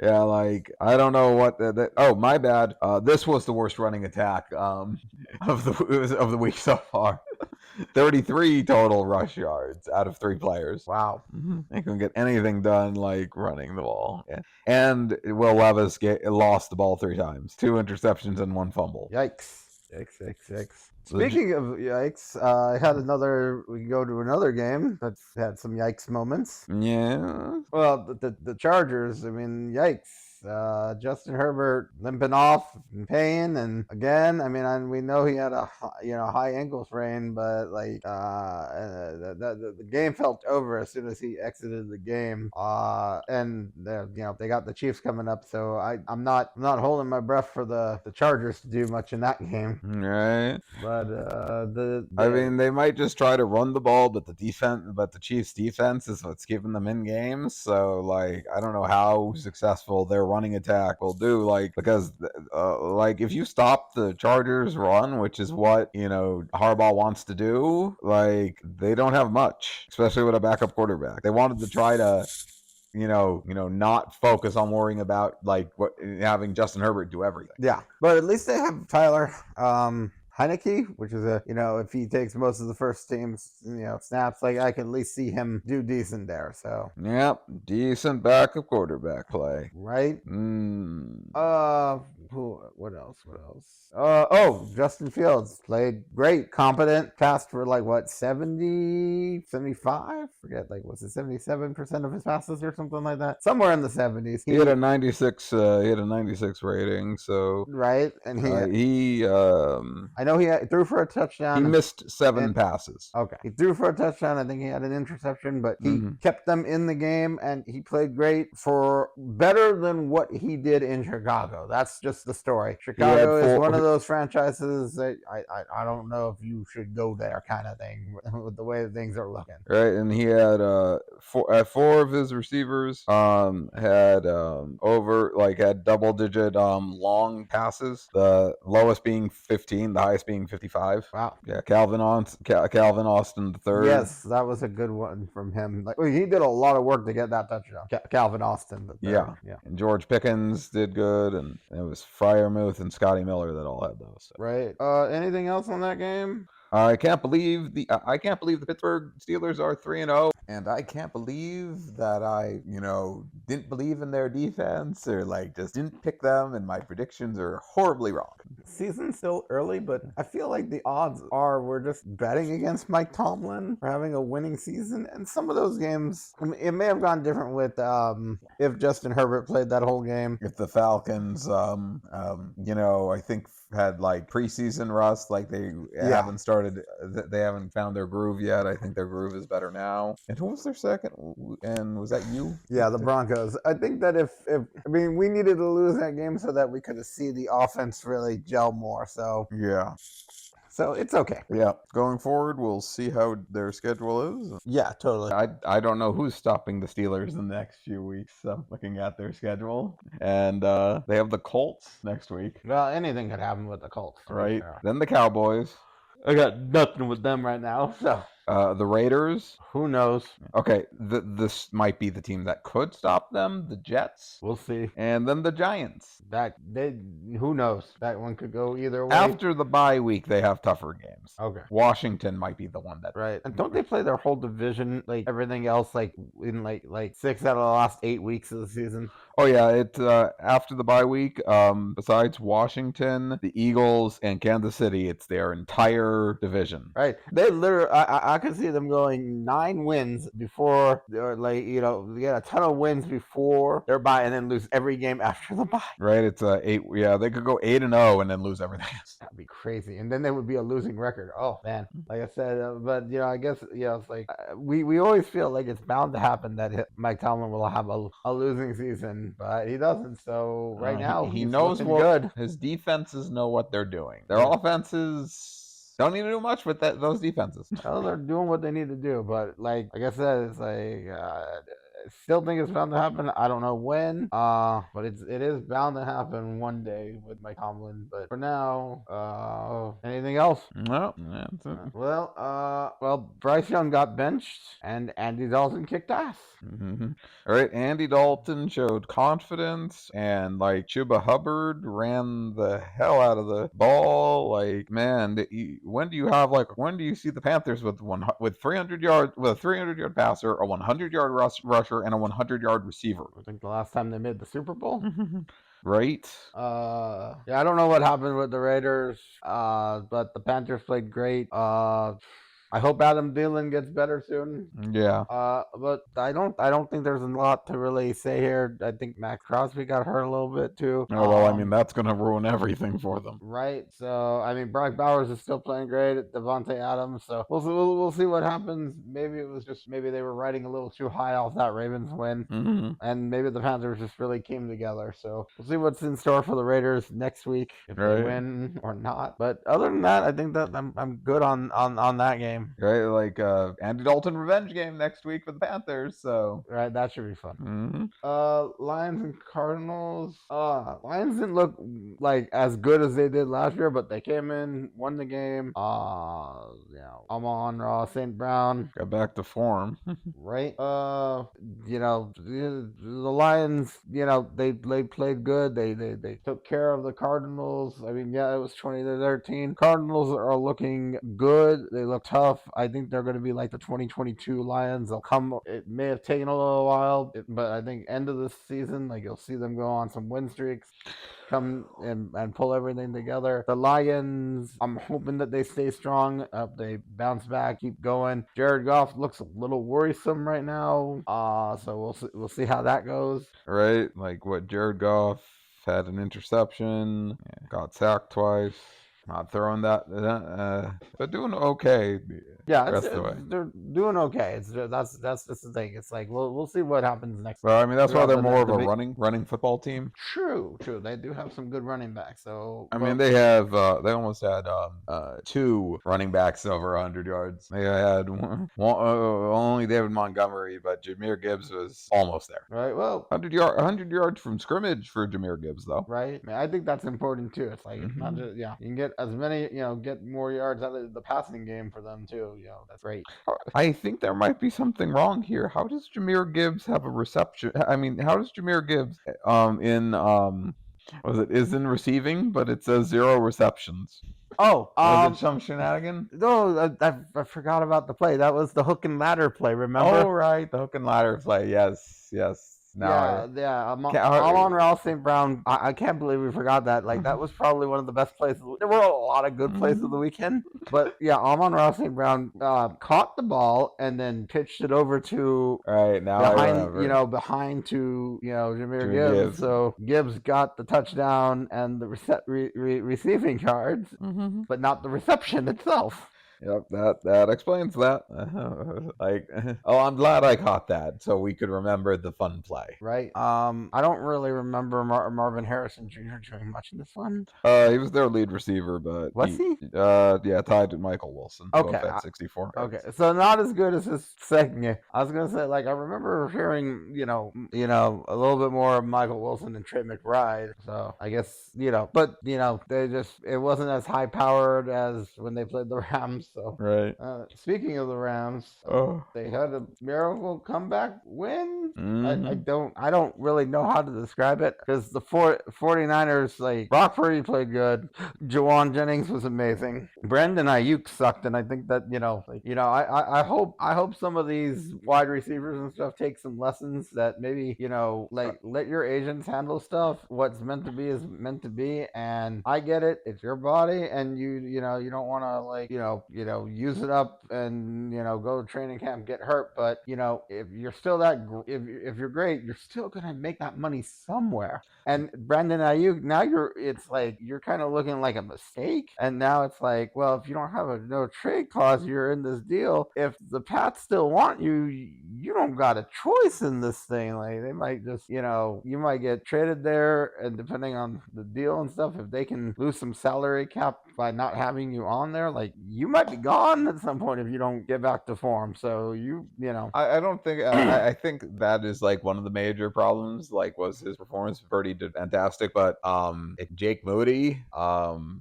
Yeah, like I don't know what. Oh, my bad. This was the worst running attack of the week so far. 33 total rush yards out of 3 players. Wow. They couldn't get anything done like running the ball. Yeah. And Will Levis lost the ball 3 times, 2 interceptions and 1 fumble. Yikes. Speaking of yikes, I had we can go to another game that's had some yikes moments. Yeah. Well, the Chargers, I mean, yikes. Justin Herbert limping off in pain, and again, I mean, we know he had a high ankle sprain, but like the game felt over as soon as he exited the game. And they got the Chiefs coming up, so I'm not holding my breath for the Chargers to do much in that game. Right. But I mean, they might just try to run the ball, but the Chiefs' defense is what's keeping them in games. So like, I don't know how successful their running attack will do, like, because like if you stop the Chargers run, which is what Harbaugh wants to do, like they don't have much, especially with a backup quarterback. They wanted to try to not focus on worrying about like having Justin Herbert do everything. Yeah, but at least they have Tyler Heineke, which is if he takes most of the first team's snaps, like I can at least see him do decent there. So yep, decent backup quarterback play, right? What else? Justin Fields played great, competent, passed for like what 70, 75? Forget, like was it 77% of his passes or something like that? Somewhere in the 70s. He had a 96. He had a 96 rating. So right, and I know he threw for a touchdown. He missed 7 passes. Okay, he threw for a touchdown. I think he had an interception, but he kept them in the game, and he played great, for better than what he did in Chicago. That's just the story. Chicago is one of those franchises that I don't know if you should go there, kind of thing, with the way things are looking. Right, and he had 4 of his receivers had had double-digit long passes. The lowest being 15, the highest being 55. Wow. Yeah, Calvin Austin III. Yes, that was a good one from him. Like he did a lot of work to get that touchdown. Calvin Austin III. Yeah. And George Pickens did good, and it was Freiermuth and Scotty Miller that all had those. So. Right. Anything else on that game? I can't believe the Pittsburgh Steelers are 3-0, and I can't believe that I didn't believe in their defense or like just didn't pick them, and my predictions are horribly wrong. Season's still early, but I feel like the odds are we're just betting against Mike Tomlin for having a winning season. And some of those games, I mean, it may have gone different with if Justin Herbert played that whole game. If the Falcons, I think had like preseason rust, like they haven't started, they haven't found their groove yet. I think their groove is better now. And who was their second? And was that you? Yeah, the Broncos. I think that if we needed to lose that game so that we could see the offense really gel more. So yeah. So it's okay. Yeah. Going forward, we'll see how their schedule is. Yeah, totally. I don't know who's stopping the Steelers in the next few weeks. So looking at their schedule, and they have the Colts next week. Well, anything could happen with the Colts, right? Then the Cowboys. I got nothing with them right now. So the Raiders. Who knows? Okay, this might be the team that could stop them. The Jets. We'll see. And then the Giants. Who knows? That one could go either way. After the bye week, they have tougher games. Okay. Washington might be the one that. Right. And don't they play their whole division, like everything else, like in like 6 out of the last 8 weeks of the season? Oh yeah, it's after the bye week. Besides Washington, the Eagles, and Kansas City, it's their entire division. Right. They literally, I could see them going 9 wins before, or get a ton of wins before their bye, and then lose every game after the bye. Right. It's 8. Yeah, they could go 8-0 and then lose everything. That'd be crazy, and then they would be a losing record. Oh man, like I said, but I guess it's like we always feel like it's bound to happen that Mike Tomlin will have a losing season, but he doesn't. So right now he knows what good. His defenses know what they're doing. Their offenses don't need to do much with those defenses. Well, they're doing what they need to do, but like I said, it's like. I still think it's bound to happen. I don't know when, but it is bound to happen one day with Mike Tomlin. But for now, anything else? No, that's it. Well, Bryce Young got benched, and Andy Dalton kicked ass. Mm-hmm. All right, Andy Dalton showed confidence, and like Chuba Hubbard ran the hell out of the ball. Like, man, when do you see the Panthers with 300 yards, with a 300-yard passer, a 100-yard rusher, and a 100-yard receiver? I think the last time they made the Super Bowl. Right. I don't know what happened with the Raiders. But the Panthers played great. I hope Adam Thielen gets better soon. Yeah. But I don't think there's a lot to really say here. I think Max Crosby got hurt a little bit too. Oh well, I mean that's gonna ruin everything for them. Right. So I mean, Brock Bowers is still playing great. Devontae Adams. So we'll see what happens. Maybe they were riding a little too high off that Ravens win, and maybe the Panthers just really came together. So we'll see what's in store for the Raiders next week if they win or not. But other than that, I think that I'm good on that game. Right, like Andy Dalton revenge game next week for the Panthers. So right, that should be fun. Lions and Cardinals. Lions didn't look like as good as they did last year, but they came in, won the game. Amon-Ra St. Brown got back to form. Right. The Lions. They played good. They took care of the Cardinals. I mean, yeah, it was 20-13. Cardinals are looking good. They look tough. I think they're going to be like the 2022 Lions. They'll come. It may have taken a little while, but I think end of the season, like you'll see them go on some win streaks, come and pull everything together. The Lions, I'm hoping that they stay strong. They bounce back, keep going. Jared Goff looks a little worrisome right now. So we'll see how that goes. Right, like what Jared Goff had an interception, got sacked twice. Not throwing that, but doing okay. Yeah, they're doing okay. That's the thing. It's like we'll see what happens next. Well, I mean that's why they're more of a running football team. True. They do have some good running backs. So I mean they have they almost had 2 running backs over 100 yards. They had one only David Montgomery, but Jahmyr Gibbs was almost there. Right. Well, 100 yards from scrimmage for Jahmyr Gibbs though. Right. I mean, I think that's important too. It's like it's not just you can get as many get more yards out of the passing game for them too. That's great. I think there might be something wrong here. How does Jahmyr Gibbs have a reception? I mean, how does Jahmyr Gibbs is in receiving, but it says 0 receptions? Oh, was it some shenanigan? No, I forgot about the play. That was the hook and ladder play. Remember? Oh, right, the hook and ladder play. Yes. Amon Ross St. Brown. I can't believe we forgot that. Like, that was probably one of the best plays. There were a lot of good plays of the weekend, but yeah, Amon Ross St. Brown caught the ball and then pitched it over to behind to Jahmyr Gibbs. So Gibbs got the touchdown and the receiving yards, but not the reception itself. Yep, that explains that. I'm glad I caught that, so we could remember the fun play. Right. I don't really remember Marvin Harrison Jr. doing much in this one. He was their lead receiver, but was he? Tied with Michael Wilson. Okay, at 64. Okay, so not as good as his second game. I was gonna say, like, I remember hearing, a little bit more of Michael Wilson and Trey McBride. So I guess, but it wasn't as high powered as when they played the Rams. So right. Speaking of the Rams, they had a miracle comeback win. I don't really know how to describe it, because the 49ers, like, Brock Purdy played good. Jawan Jennings was amazing. Brandon Ayuk sucked, and I think that I hope some of these wide receivers and stuff take some lessons that maybe let your agents handle stuff. What's meant to be is meant to be, and I get it. It's your body, and you don't want to use it up and go to training camp, get hurt. But if you're still if you're great, you're still gonna make that money somewhere. And Brandon Ayuk, now you're kind of looking like a mistake. And now it's like, well, if you don't have a no trade clause, you're in this deal. If the Pats still want you, you don't got a choice in this thing. Like, they might just, you might get traded there, and depending on the deal and stuff, if they can lose some salary cap by not having you on there, like, you might be gone at some point if you don't get back to form. So I don't think I think that is like one of the major problems. Like, was his performance. Purdy did fantastic, but Jake Moody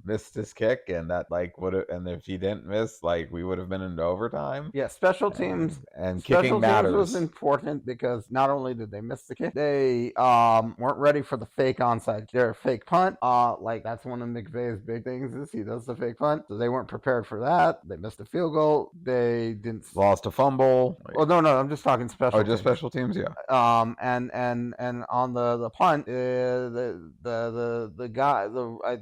missed his kick, and that and if he didn't miss, we would have been into overtime. Yeah, special teams and kicking matters. Was important, because not only did they miss the kick, they weren't ready for the fake onside, their fake punt. That's one of McVay's big things, is he does the fake punt. So they weren't prepared for that. They missed a field goal. They didn't lost a fumble. No, I'm just talking special. Just special teams, yeah. And on the punt, the guy, I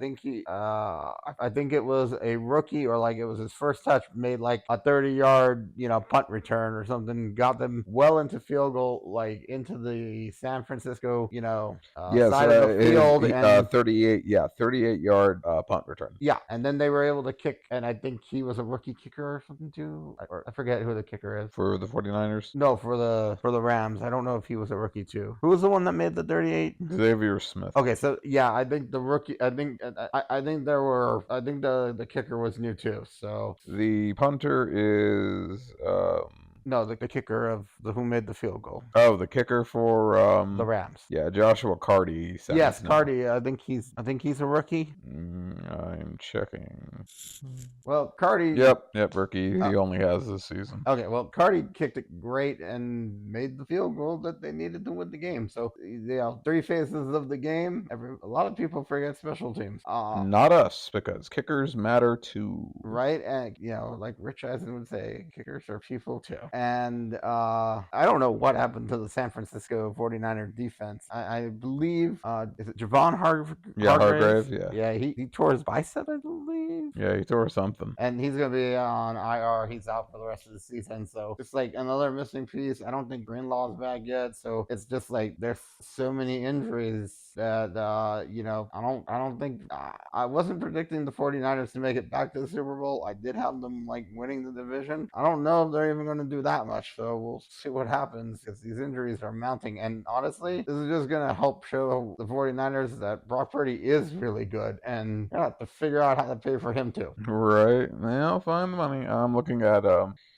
think it was a rookie, or it was his first touch, made a 30-yard punt return or something, got them well into field goal, into the San Francisco side of the field, and 38-yard punt return. Yeah, and then they were able to kick, and I think he was a rookie kicker or something too. I forget who the kicker is for the 49ers. No, for the Rams. I don't know if he was a rookie too. Who was the one that made the 38? Xavier Smith. Okay, so yeah, I think the rookie. I think the kicker was new too. So the punter is. No, the kicker of who made the field goal. Oh, the kicker for the Rams. Yeah, Joshua Carty. Yes, Carty. I think he's a rookie. I'm checking. Well, Carty. Yep, rookie. He only has this season. Okay, well, Carty kicked it great and made the field goal that they needed to win the game. So, 3 phases of the game. A lot of people forget special teams. Not us, because kickers matter too. Right, and like Rich Eisen would say, kickers are people too. And I don't know what happened to the San Francisco 49er defense. I believe, is it Javon Hargrave? Yeah, Hargrave, yeah. Yeah, he tore his bicep, I believe. Yeah, he tore something. And he's going to be on IR. He's out for the rest of the season. So it's another missing piece. I don't think Greenlaw's back yet. So it's just there's so many injuries that, I don't think, I wasn't predicting the 49ers to make it back to the Super Bowl. I did have them winning the division. I don't know if they're even going to do that much, so we'll see what happens, because these injuries are mounting. And honestly, this is just going to help show the 49ers that Brock Purdy is really good, and you have to figure out how to pay for him too. Right. I'll find the money. I'm looking at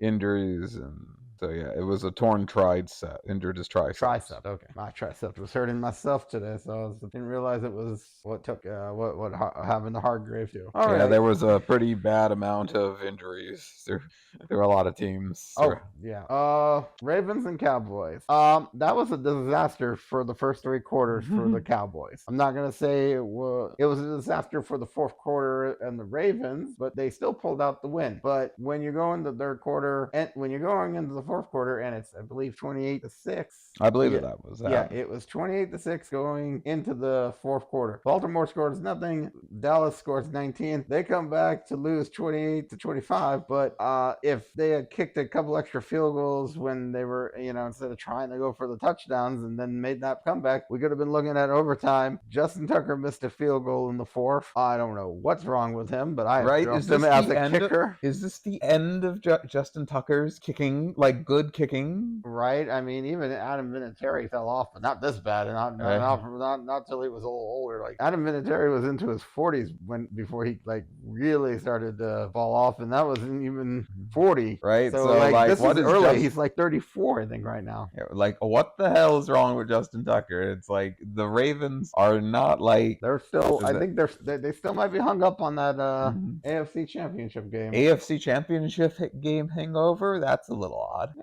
injuries, and so yeah, it was a torn tricep. Injured his tricep. Tricep. Okay, my tricep was hurting myself today, so I didn't realize it was what took what happened to Hargrave too. All right. There was a pretty bad amount of injuries. There were a lot of teams. Yeah. Ravens and Cowboys. That was a disaster for the first 3 quarters for the Cowboys. I'm not gonna say it was a disaster for the 4th quarter and the Ravens, but they still pulled out the win. But when you go into the 3rd quarter and when you're going into the fourth quarter, and it's, I believe, 28-6. I believe Yeah. that was Yeah, it was 28-6 going into the fourth quarter. Baltimore scores nothing. Dallas scores 19. They come back to lose 28-25. But if they had kicked a couple extra field goals when they were, instead of trying to go for the touchdowns and then made that comeback, we could have been looking at overtime. Justin Tucker missed a field goal in the fourth. I don't know what's wrong with him, but I Right? dropped him as a kicker. Is this the end of Justin Tucker's kicking, like good kicking? Right. I mean, even Adam Vinatieri fell off, but not this bad, and not till he was a little older. Like Adam Vinatieri was into his 40s before he like really started to fall off, and that wasn't even 40. Right. So like this is early. He's like 34, I think, right now. Like, what the hell is wrong with Justin Tucker? It's like the Ravens are not like they're still. I think they still might be hung up on that AFC Championship game. AFC Championship game hangover? That's a little odd.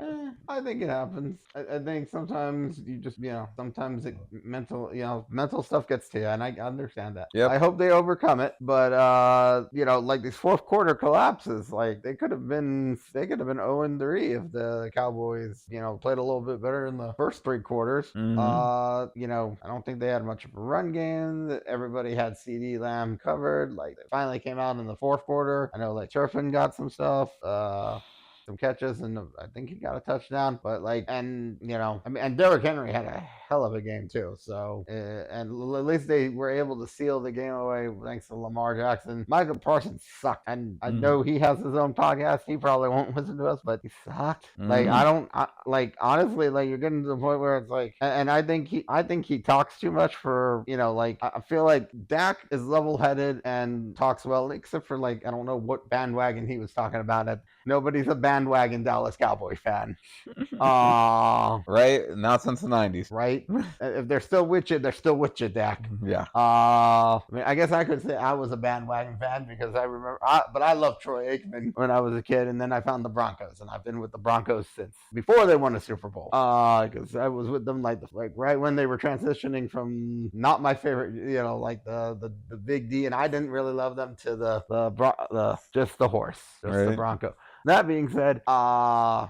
I think it happens. I think sometimes you just, sometimes mental stuff gets to you, and I understand that. Yep. I hope they overcome it, but like these fourth quarter collapses, like they could have been 0-3 if the Cowboys, played a little bit better in the first three quarters. I don't think they had much of a run game. Everybody had CeeDee Lamb covered. Like they finally came out in the fourth quarter. I know like Turpin got some stuff. Some catches, and I think he got a touchdown. But and Derrick Henry had a hell of a game too. So and at least they were able to seal the game away thanks to Lamar Jackson. Micah Parsons sucked, and I know he has his own podcast. He probably won't listen to us, but he sucked. Like honestly, like you're getting to the point where it's like, and I think he talks too much for I feel like Dak is level-headed and talks well, except for I don't know what bandwagon he was talking about. Nobody's a bandwagon Dallas Cowboy fan. Right? Not since the 90s. Right? If they're still with you, they're still with you, Dak. Yeah. I mean, I guess I could say I was a bandwagon fan because I remember, but I loved Troy Aikman when I was a kid, and then I found the Broncos, and I've been with the Broncos since before they won a Super Bowl. Because I was with them like right when they were transitioning from not my favorite, the Big D, and I didn't really love them to just the horse, the Bronco. That being said,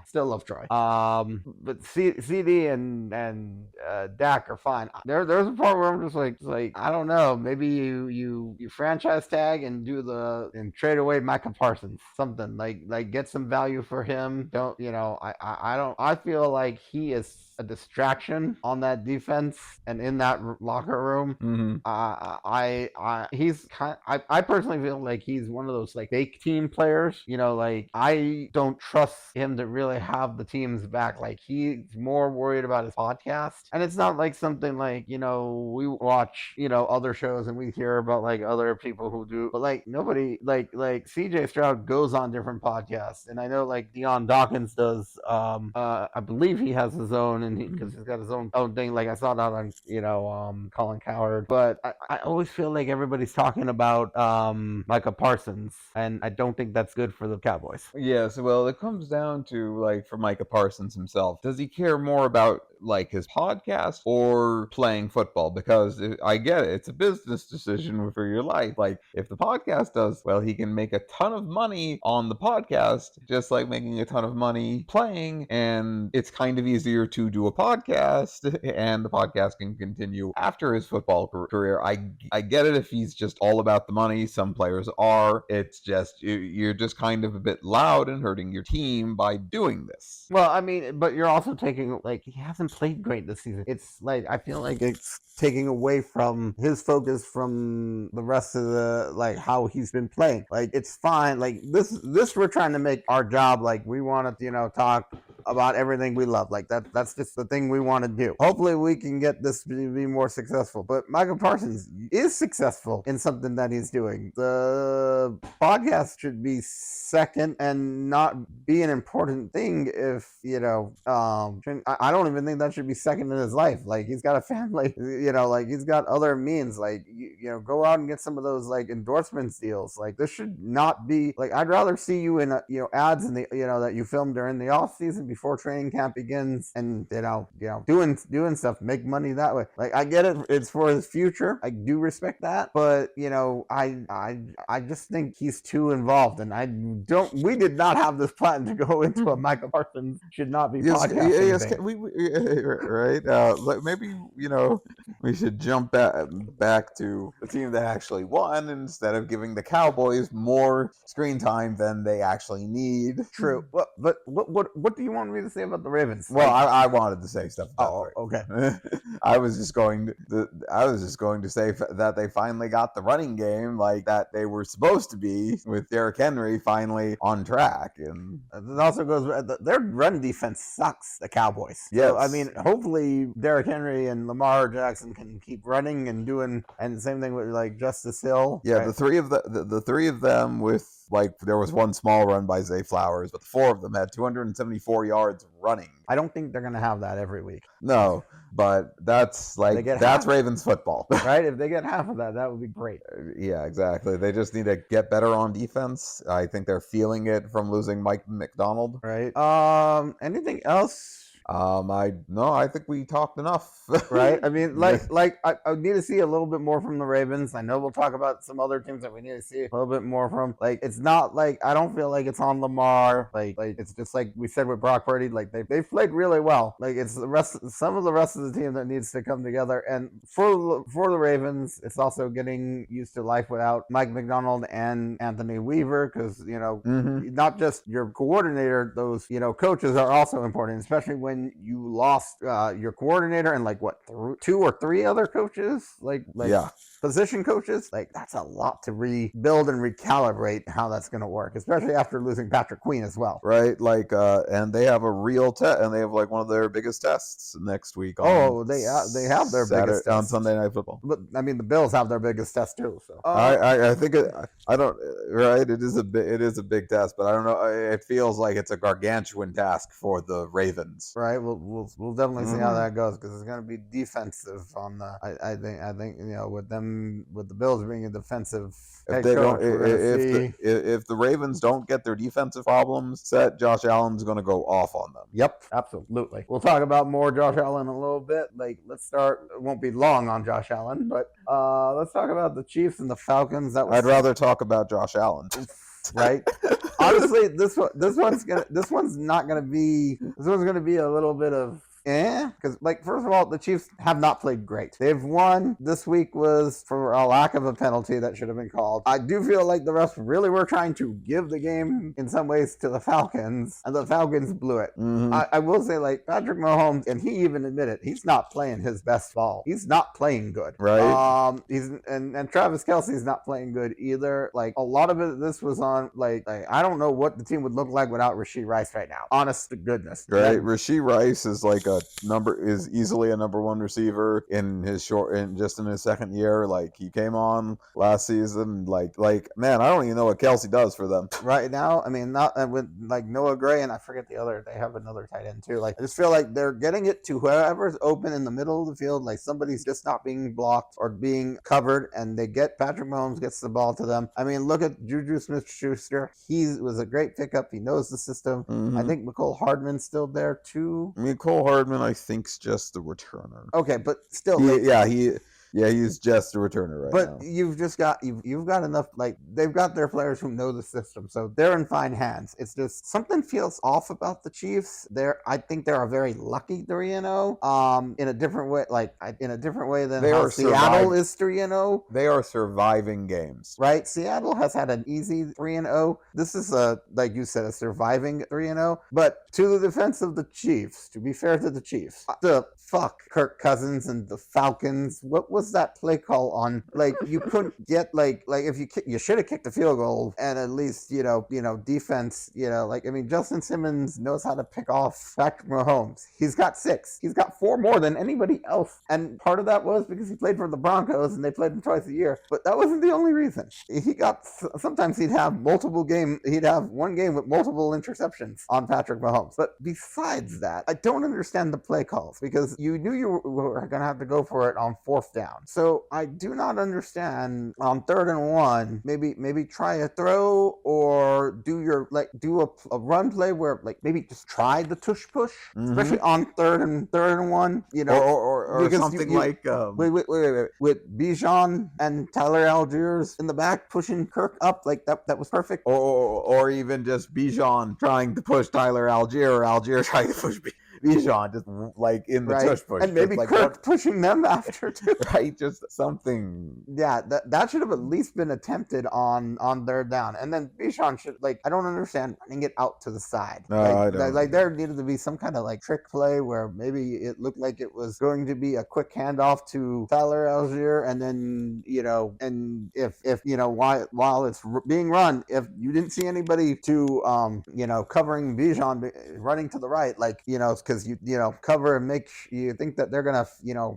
still love Troy. But CD and Dak are fine. There's a part where I'm just like I don't know. Maybe you franchise tag and and trade away Micah Parsons, something like get some value for him. I feel like he is a distraction on that defense and in that locker room. I personally feel like he's one of those fake team players. I don't trust him to really have the team's back. Like he's more worried about his podcast, and it's not like something we watch other shows and we hear about other people who do, but nobody like CJ Stroud goes on different podcasts, and I know Deion Dawkins does. I believe he has his own, and because he's got his own thing. I saw that on Colin Cowherd, but I always feel like everybody's talking about Micah Parsons, and I don't think that's good for the Cowboys. Yes, well, it comes down to for Micah Parsons himself. Does he care more about his podcast or playing football? Because I get it, it's a business decision for your life. If the podcast does well, he can make a ton of money on the podcast, just like making a ton of money playing, and it's kind of easier to do a podcast, and the podcast can continue after his football career. I get it if he's just all about the money. Some players are. It's just you're just kind of a bit loud and hurting your team by doing this. Well, I mean, but you're also taking he hasn't played great this season. It's I feel like it's taking away from his focus from the rest of the how he's been playing. It's fine. This we're trying to make our job. We want to talk about everything we love. That's just the thing we want to do. Hopefully we can get this to be more successful. But Micah Parsons is successful in something that he's doing. The podcast should be second and not be an important thing if I don't even think that should be second in his life. He's got a family. like he's got other means. Like go out and get some of those like endorsements deals. Like this should not be like I'd rather see you in ads in the that you film during the off season before training camp begins, and doing stuff, make money that way. Like I get it, it's for his future. I do respect that, but I just think he's too involved, and we did not have this plan to go into a Micah Parsons should not be podcasting. Yes, right. Maybe we should jump back to the team that actually won instead of giving the Cowboys more screen time than they actually need. True. But what do you want me to say about the Ravens? Well, I wanted to say stuff about okay. I was just going to say that they finally got the running game like that they were supposed to be, with Derrick Henry finally on track. And it also goes, their run defense sucks, the Cowboys. Yes. So, I mean, hopefully Derrick Henry and Lamar Jackson can keep running and doing, and the same thing with like Justice Hill. Yeah, right? the three of them with, like, there was one small run by Zay Flowers, but the four of them had 274 yards running. I don't think they're going to have that every week. No, but that's Ravens football. Right? If they get half of that, that would be great. Yeah, exactly. They just need to get better on defense. I think they're feeling it from losing Mike McDonald. Right. Anything else? I think we talked enough. Right? I mean, I need to see a little bit more from the Ravens. I know we'll talk about some other teams that we need to see a little bit more from. Like, it's not like, I don't feel like it's on Lamar. Like it's just like we said with Brock Purdy. Like they've played really well. Like it's some of the rest of the team that needs to come together. And for the Ravens, it's also getting used to life without Mike McDonald and Anthony Weaver, because not just your coordinator, those coaches are also important, especially when you lost your coordinator and like what, 2 or 3 other coaches, like yeah, position coaches. Like that's a lot to rebuild and recalibrate how that's going to work, especially after losing Patrick Queen as well. Right, like and they have a real test, and they have like one of their biggest tests next week. They have their biggest test on Sunday Night Football. But I mean, the Bills have their biggest test too. So I think I don't right. It is a big test, but I don't know. It feels like it's a gargantuan task for the Ravens. Right. We'll definitely see how that goes, because it's going to be defensive on the. I think with the Bills being a defensive head coach, if the Ravens don't get their defensive problems set, Josh Allen's going to go off on them. Yep, absolutely. We'll talk about more Josh Allen in a little bit. Like, let's start. It won't be long on Josh Allen, but let's talk about the Chiefs and the Falcons. I'd rather talk about Josh Allen. Right. Honestly, this one's gonna be a little bit of because, like, first of all, the Chiefs have not played great. They've won. This week was for a lack of a penalty that should have been called. I do feel like the refs really were trying to give the game in some ways to the Falcons, and the Falcons blew it. Mm-hmm. I will say, like, Patrick Mahomes, and he even admitted he's not playing his best ball. He's not playing good. Right. And Travis Kelce's not playing good either. Like, a lot of it, this was on, like I don't know what the team would look like without Rashee Rice right now. Honest to goodness. Right. Rashee Rice is like is easily a number 1 receiver in his second year. Like, he came on last season. Like man, I don't even know what Kelce does for them right now. I mean, not with like Noah Gray, and I forget the other. They have another tight end too. Like, I just feel like they're getting it to whoever's open in the middle of the field. Like, somebody's just not being blocked or being covered, and Patrick Mahomes gets the ball to them. I mean, look at Juju Smith-Schuster. He was a great pickup. He knows the system. Mm-hmm. I think Mecole Hardman's still there too. Mecole Hardman, I think's just the returner. Okay, but still, he's just a returner right now. But you've got enough. Like, they've got their players who know the system, so they're in fine hands. It's just something feels off about the Chiefs. I think they're a very lucky 3-0. In a different way, than how Seattle is 3-0. They are surviving games. Right, Seattle has had an easy 3-0. This is like you said, a surviving 3-0. But to the defense of the Chiefs, to be fair to the Chiefs, fuck Kirk Cousins and the Falcons. What was that play call on? Like, you couldn't get like if you should have kicked the field goal, and at least defense. Like, I mean, Justin Simmons knows how to pick off Patrick Mahomes. He's got 6. He's got 4 more than anybody else, and part of that was because he played for the Broncos and they played him twice a year. But that wasn't the only reason. Sometimes he'd have one game with multiple interceptions on Patrick Mahomes. But besides that, I don't understand the play calls, because you knew you were going to have to go for it on 4th down. So I do not understand on 3rd and 1, maybe try a throw or do a run play where like maybe just try the tush push, especially on 3rd and 1, or something like wait, with Bijan and Tyler Algiers in the back pushing Kirk up like that was perfect. Or even just Bijan trying to push Tyler Algier, or Algier trying to push Bijan, just like in the tush push, and maybe like Kirk pushing them after too. Right, just something. Yeah, that should have at least been attempted on 3rd down, and then Bijan should I don't understand running it out to the side. No, I don't. Like there needed to be some kind of like trick play where maybe it looked like it was going to be a quick handoff to Tyler Algier, and then and if while it's being run, if you didn't see anybody to covering Bijan running to the right, because you cover and you think that they're gonna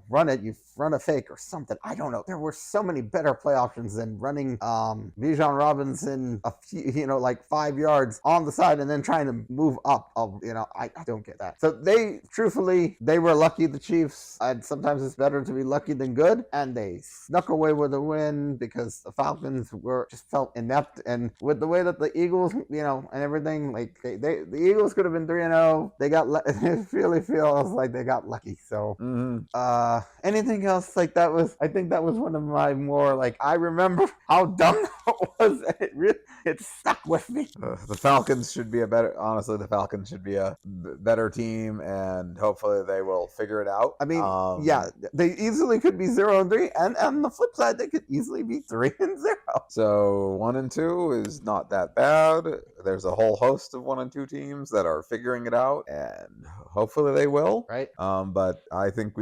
run it, you run a fake or something. I don't know. There were so many better play options than running Bijan Robinson a few 5 yards on the side and then trying to move up. I don't get that. So they were lucky, the Chiefs. Sometimes it's better to be lucky than good, and they snuck away with a win because the Falcons just felt inept, and with the way that the Eagles and everything, the Eagles could have been 3-0. They got it really feels like they got lucky. So anything else I think that was one of my more I remember how dumb that was, and it stuck with me. The Falcons should be the Falcons should be a better team, and hopefully they will figure it out. I mean, they easily could be 0-3, and on the flip side, they could easily be 3-0. So 1-2 is not that bad. There's a whole host of 1 and 2 teams that are figuring it out, and hopefully they will. Right. But I think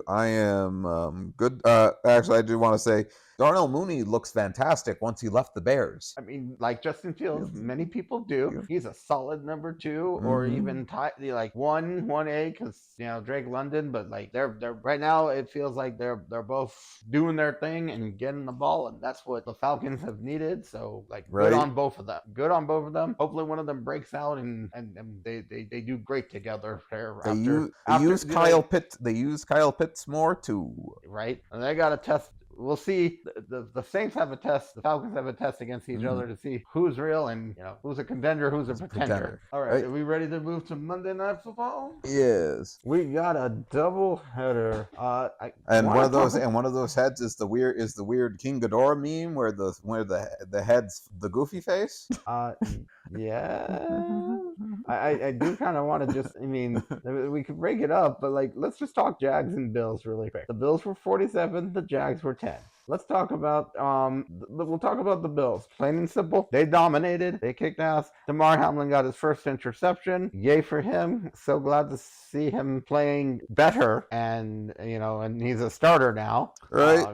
I am good. Actually, I do want to say Darnell Mooney looks fantastic once he left the Bears. I mean, like Justin Fields, many people do. He's a solid number 2, or even 1A, because Drake London. But they're right now, it feels like they're both doing their thing and getting the ball, and that's what the Falcons have needed. So good on both of them. Good on both of them. Hopefully, one of them breaks out and they do great together. They use Kyle Pitts more too. Right, and they got to test. We'll see. The Saints have a test. The Falcons have a test against each other to see who's real and who's a contender, who's a pretender. All right, are we ready to move to Monday Night Football? Yes. We got a double header. One of those heads is the weird King Ghidorah meme where the head's the goofy face. Yeah. I do kind of want to just. I mean, we could break it up, but let's just talk Jags and Bills really quick. The Bills were 47. The Jags were 10. Let's talk about we'll talk about the Bills. Plain and simple. They dominated. They kicked ass. DeMar Hamlin got his first interception. Yay for him. So glad to see him playing better, and and he's a starter now. Right.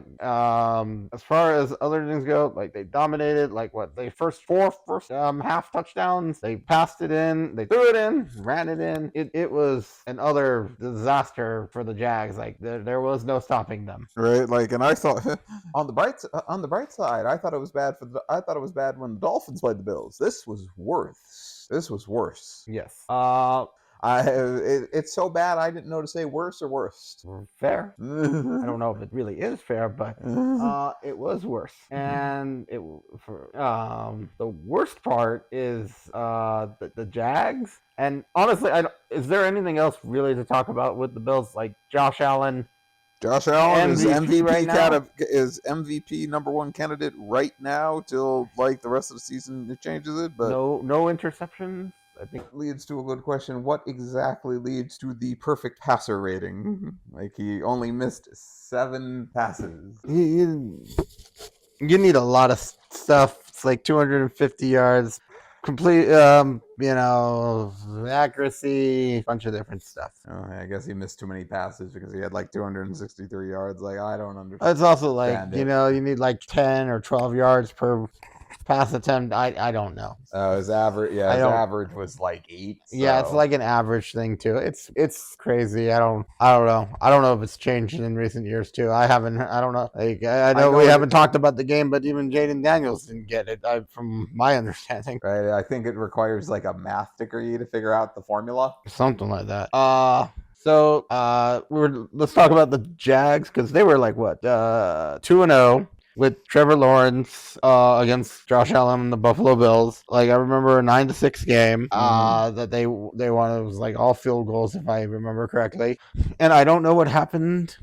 As far as other things go, they dominated. They first half touchdowns. They passed it in. They threw it in. Ran it in. It was another disaster for the Jags. There was no stopping them. Right. And I thought. On the bright side, I thought it was bad when the Dolphins played the Bills. This was worse. Yes. It's so bad I didn't know to say worse or worst. Fair. I don't know if it really is fair, but it was worse. And the worst part is the Jags. And honestly, is there anything else really to talk about with the Bills? Josh Allen. Josh Allen is MVP right is MVP number 1 candidate right now till the rest of the season it changes it. But no interceptions. I think leads to a good question. What exactly leads to the perfect passer rating? He only missed 7 passes. You need a lot of stuff. It's 250 yards. Complete, accuracy, bunch of different stuff. Oh, I guess he missed too many passes because he had 263 yards. I don't understand. It's also you need 10 or 12 yards per pass attempt. I don't know. His average, average was 8. So. Yeah, it's an average thing too. It's crazy. I don't know. I don't know if it's changed in recent years too. I don't know. I know we haven't talked about the game, but even Jaden Daniels didn't get it, from my understanding. Right. I think it requires a math degree to figure out the formula. Something like that. So let's talk about the Jags because they were like what 2-0 with Trevor Lawrence against Josh Allen and the Buffalo Bills. Like I remember a 9-6 game that they wanted. It was like all field goals if I remember correctly, and I don't know what happened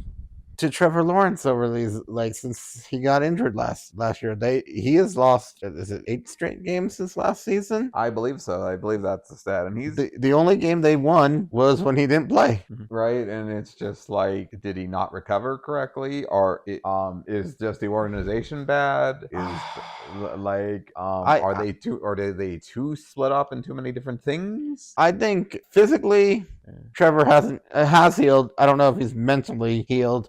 to Trevor Lawrence over these since he got injured last year. He has lost, is it 8 straight games since last season? I believe so. I believe that's the stat. And he's the only game they won was when he didn't play. Right, and it's just like, did he not recover correctly, or is just the organization bad? Is are they too split up in too many different things? I think physically Trevor has healed. I don't know if he's mentally healed.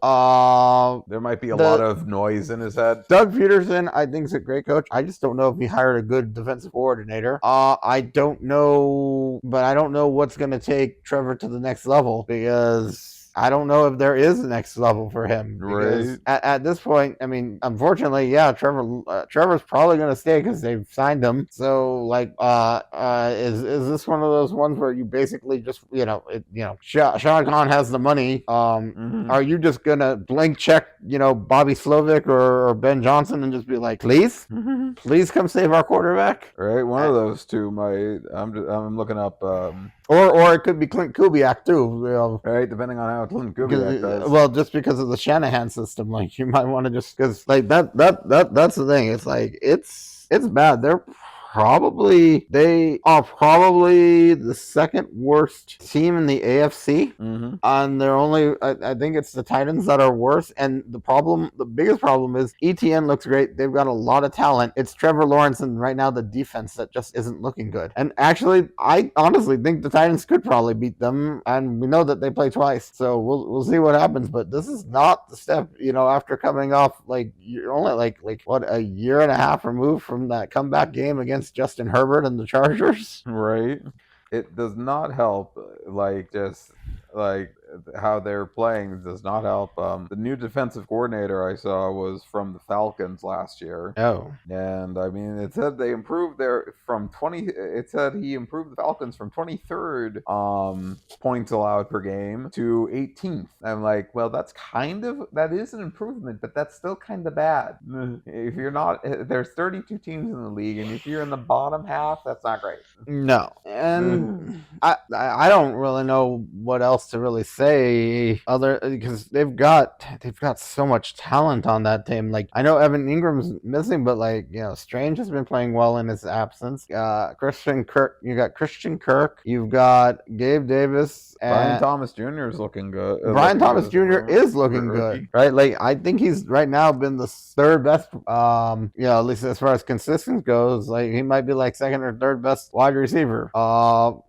There might be a lot of noise in his head. Doug Peterson, I think, is a great coach. I just don't know if he hired a good defensive coordinator. I don't know, but I don't know what's going to take Trevor to the next level because I don't know if there is a next level for him. Right. At this point, I mean, unfortunately, yeah, Trevor's probably going to stay because they've signed him. So, is this one of those ones where you basically just, Sean Khan has the money. Are you just going to blank check, Bobby Slovic or Ben Johnson and just be like, please come save our quarterback? Right, one of those two might. I'm looking up. Or it could be Clint Kubiak too. Right, depending on how Clint Kubiak does. Well, just because of the Shanahan system, like you might want to just because like that's the thing. It's like it's bad. They are probably the second worst team in the AFC, and they're only. I think it's the Titans that are worse. And the biggest problem is ETN looks great. They've got a lot of talent. It's Trevor Lawrence and right now the defense that just isn't looking good. And actually, I honestly think the Titans could probably beat them, and we know that they play twice. So we'll see what happens. But this is not the step. After coming off you're only a year and a half removed from that comeback game against Justin Herbert and the Chargers. Right. It does not help, how they're playing does not help. The new defensive coordinator I saw was from the Falcons last year. Oh. And I mean, it said they improved it said he improved the Falcons from 23rd points allowed per game to 18th. I'm like, well, that is an improvement, but that's still kind of bad. If you're not, there's 32 teams in the league, and if you're in the bottom half, that's not great. No. And I don't really know what else to really say because they've got so much talent on that team. Like I know Evan Ingram's missing, but Strange has been playing well in his absence. Christian Kirk, you've got Gabe Davis. Brian Thomas Jr. is looking good. Brian Thomas Jr. is looking good, right? Like I think he's right now been the third best. At least as far as consistency goes, like he might be like second or third best wide receiver.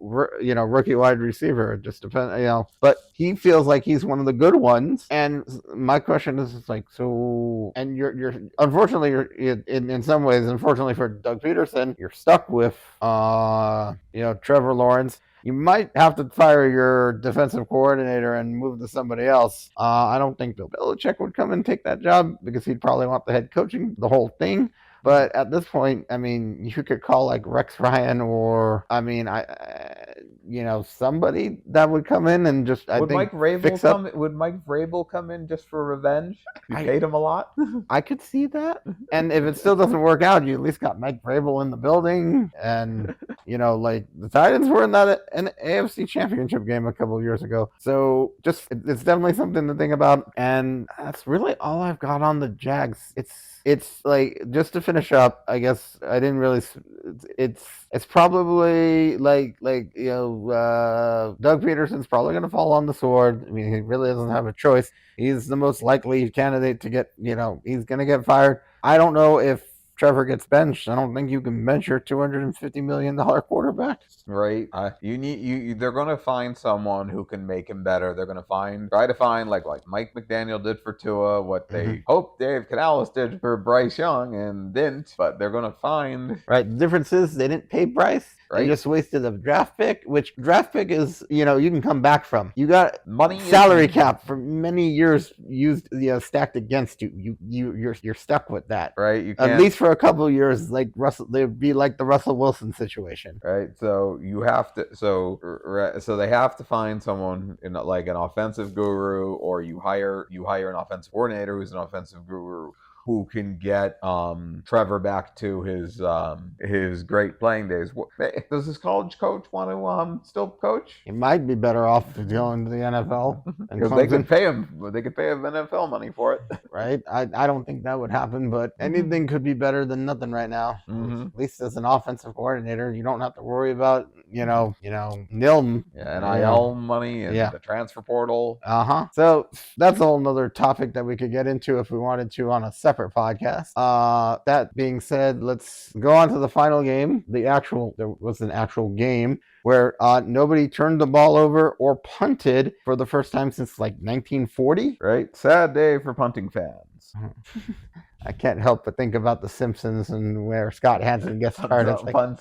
Rookie wide receiver. It just depends. But he feels like he's one of the good ones. And my question is so. And you're unfortunately in some ways, unfortunately for Doug Peterson, you're stuck with Trevor Lawrence. You might have to fire your defensive coordinator and move to somebody else. I don't think Bill Belichick would come and take that job because he'd probably want the head coaching, the whole thing. But at this point, I mean, you could call like Rex Ryan or, somebody that would come in and just, Would Mike Vrabel come in just for revenge? You paid him a lot? I could see that. And if it still doesn't work out, you at least got Mike Vrabel in the building. And, the Titans were in an AFC championship game a couple of years ago. So it's definitely something to think about. And that's really all I've got on the Jags. It's like, just to finish up, I guess I didn't really. It's probably Doug Peterson's probably going to fall on the sword. I mean, he really doesn't have a choice. He's the most likely candidate to get. He's going to get fired. I don't know if Trevor gets benched. I don't think you can bench your $250 million quarterback. Right. They're going to find someone who can make him better. They're going to try to find like Mike McDaniel did for Tua, what they hoped Dave Canales did for Bryce Young and didn't, but they're going to find. Right. The difference is they didn't pay Bryce. Right. They just wasted a draft pick, which draft pick is, you can come back from. You got money, salary cap for many years used, stacked against you. You're stuck with that. Right. You can't. At least for for a couple of years, like Russell, they'd be like the Russell Wilson situation. Right, so you have to, so they have to find someone in like an offensive guru, or you hire an offensive coordinator who's an offensive guru who can get Trevor back to his great playing days. Does his college coach want to still coach? He might be better off going to the NFL. Because they could pay him NFL money for it. Right? I don't think that would happen, but anything could be better than nothing right now. At least as an offensive coordinator, you don't have to worry about NIL. NIL money and the transfer portal. So that's a whole nother topic that we could get into if we wanted to on a separate podcast. That being said, let's go on to the final game. There was an actual game where nobody turned the ball over or punted for the first time since like 1940. Right? Sad day for punting fans. I can't help but think about The Simpsons and where Scott Hansen gets started. It's like, punt.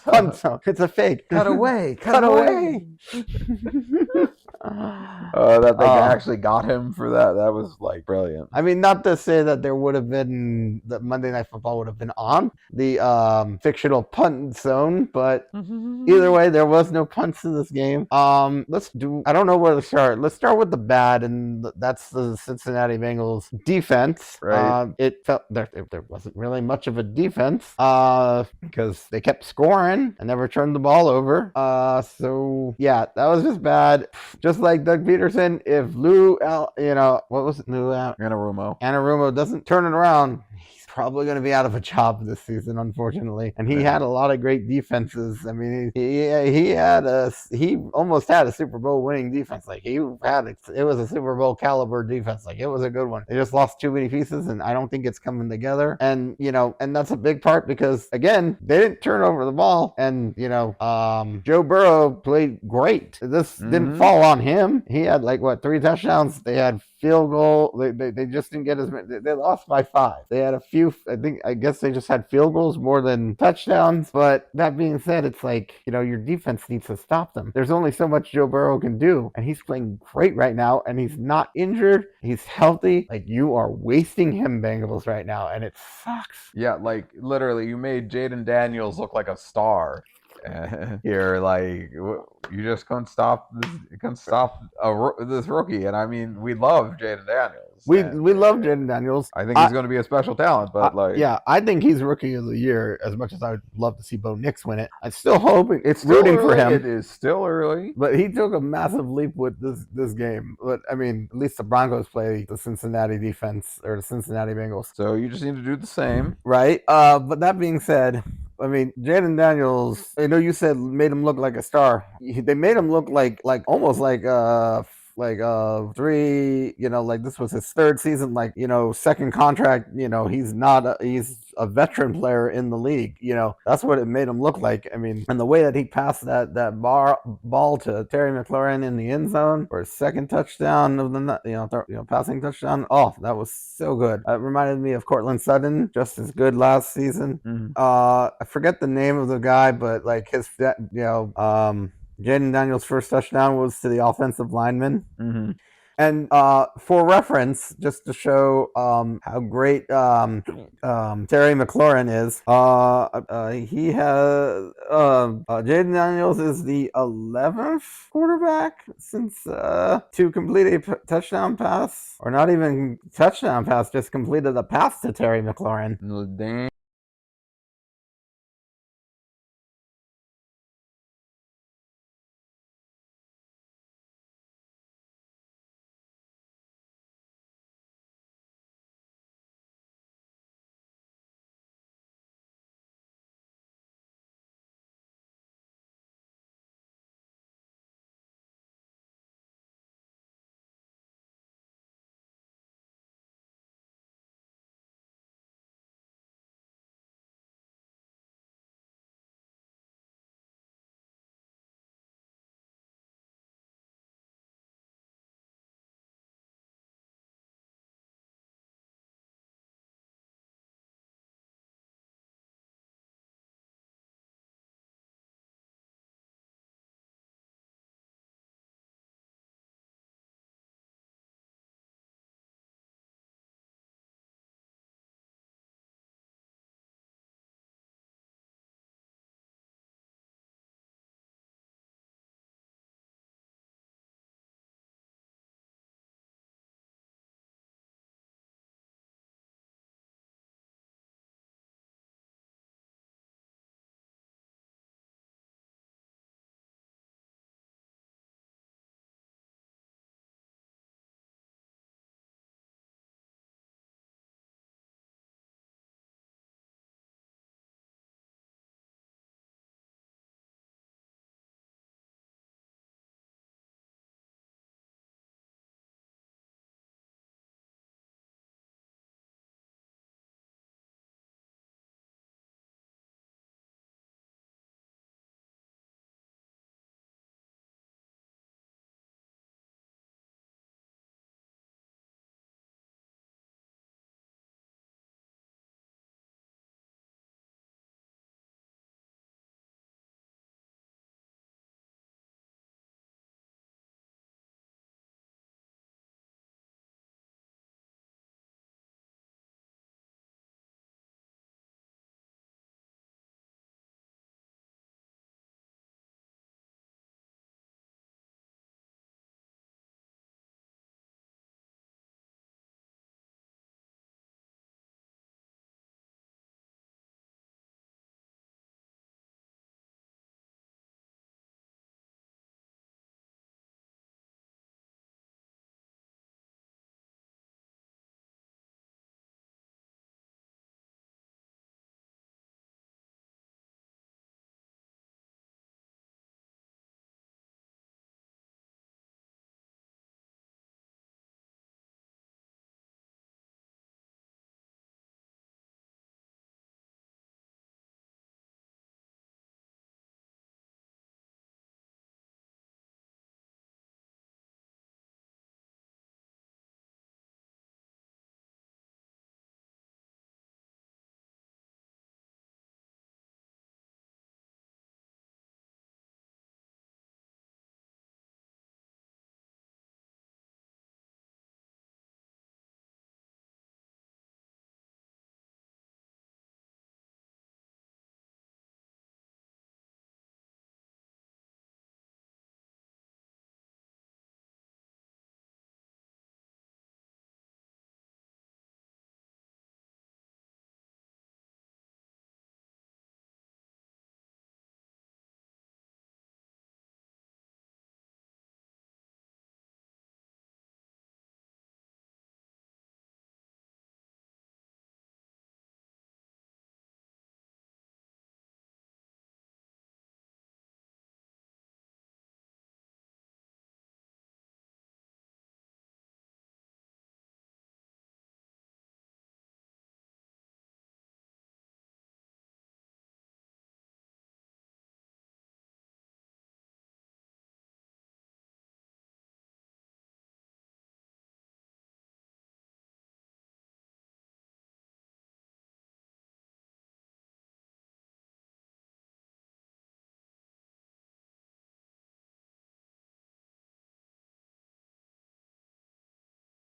It's a fake. Cut away. Cut away. That they actually got him for that. That was like brilliant. I mean, not to say that there would have been that Monday Night Football would have been on the fictional punt zone, but either way, there was no punts in this game. I don't know where to start. Let's start with the bad, and that's the Cincinnati Bengals defense. Right. It felt there wasn't really much of a defense because they kept scoring and never turned the ball over. So yeah, that was just bad. Just like Doug Peterson, if Anarumo doesn't turn it around, he's probably going to be out of a job this season, unfortunately. And he had a lot of great defenses. I mean, he almost had a Super Bowl winning defense. Like it was a Super Bowl caliber defense. Like it was a good one. They just lost too many pieces, and I don't think it's coming together. And and that's a big part because again, they didn't turn over the ball, and Joe Burrow played great. This didn't fall on him. He had 3 touchdowns. They had field goal. They just didn't get as many. They lost by 5. They had a few. I guess they just had field goals more than touchdowns. But that being said, it's like your defense needs to stop them. There's only so much Joe Burrow can do, and he's playing great right now. And he's not injured. He's healthy. Like you are wasting him, Bengals, right now, and it sucks. Yeah, like literally, you made Jaden Daniels look like a star. Here, like you just couldn't stop this rookie, and I mean, we love Jaden Daniels. We love Jaden Daniels. I think he's going to be a special talent, but I think he's Rookie of the Year. As much as I would love to see Bo Nix win it, I'm still hoping it's rooting for him. It is still early, but he took a massive leap with this game. But I mean, at least the Broncos play the Cincinnati defense or the Cincinnati Bengals, so you just need to do the same, right? But that being said, I mean, Jaden Daniels, I know you said made him look like a star. They made him look like almost like 3, like this was his 3rd season, second contract, he's a veteran player in the league. That's what it made him look like. I mean, and the way that he passed that ball to Terry McLaurin in the end zone for his 2nd touchdown of the passing touchdown. Oh, that was so good. It reminded me of Cortland Sutton, just as good last season. I forget the name of the guy, but like his Jaden Daniels' first touchdown was to the offensive lineman. And for reference, just to show how great Terry McLaurin is, he has Jaden Daniels is the 11th quarterback since to complete a touchdown pass, or not even touchdown pass, just completed a pass to Terry McLaurin.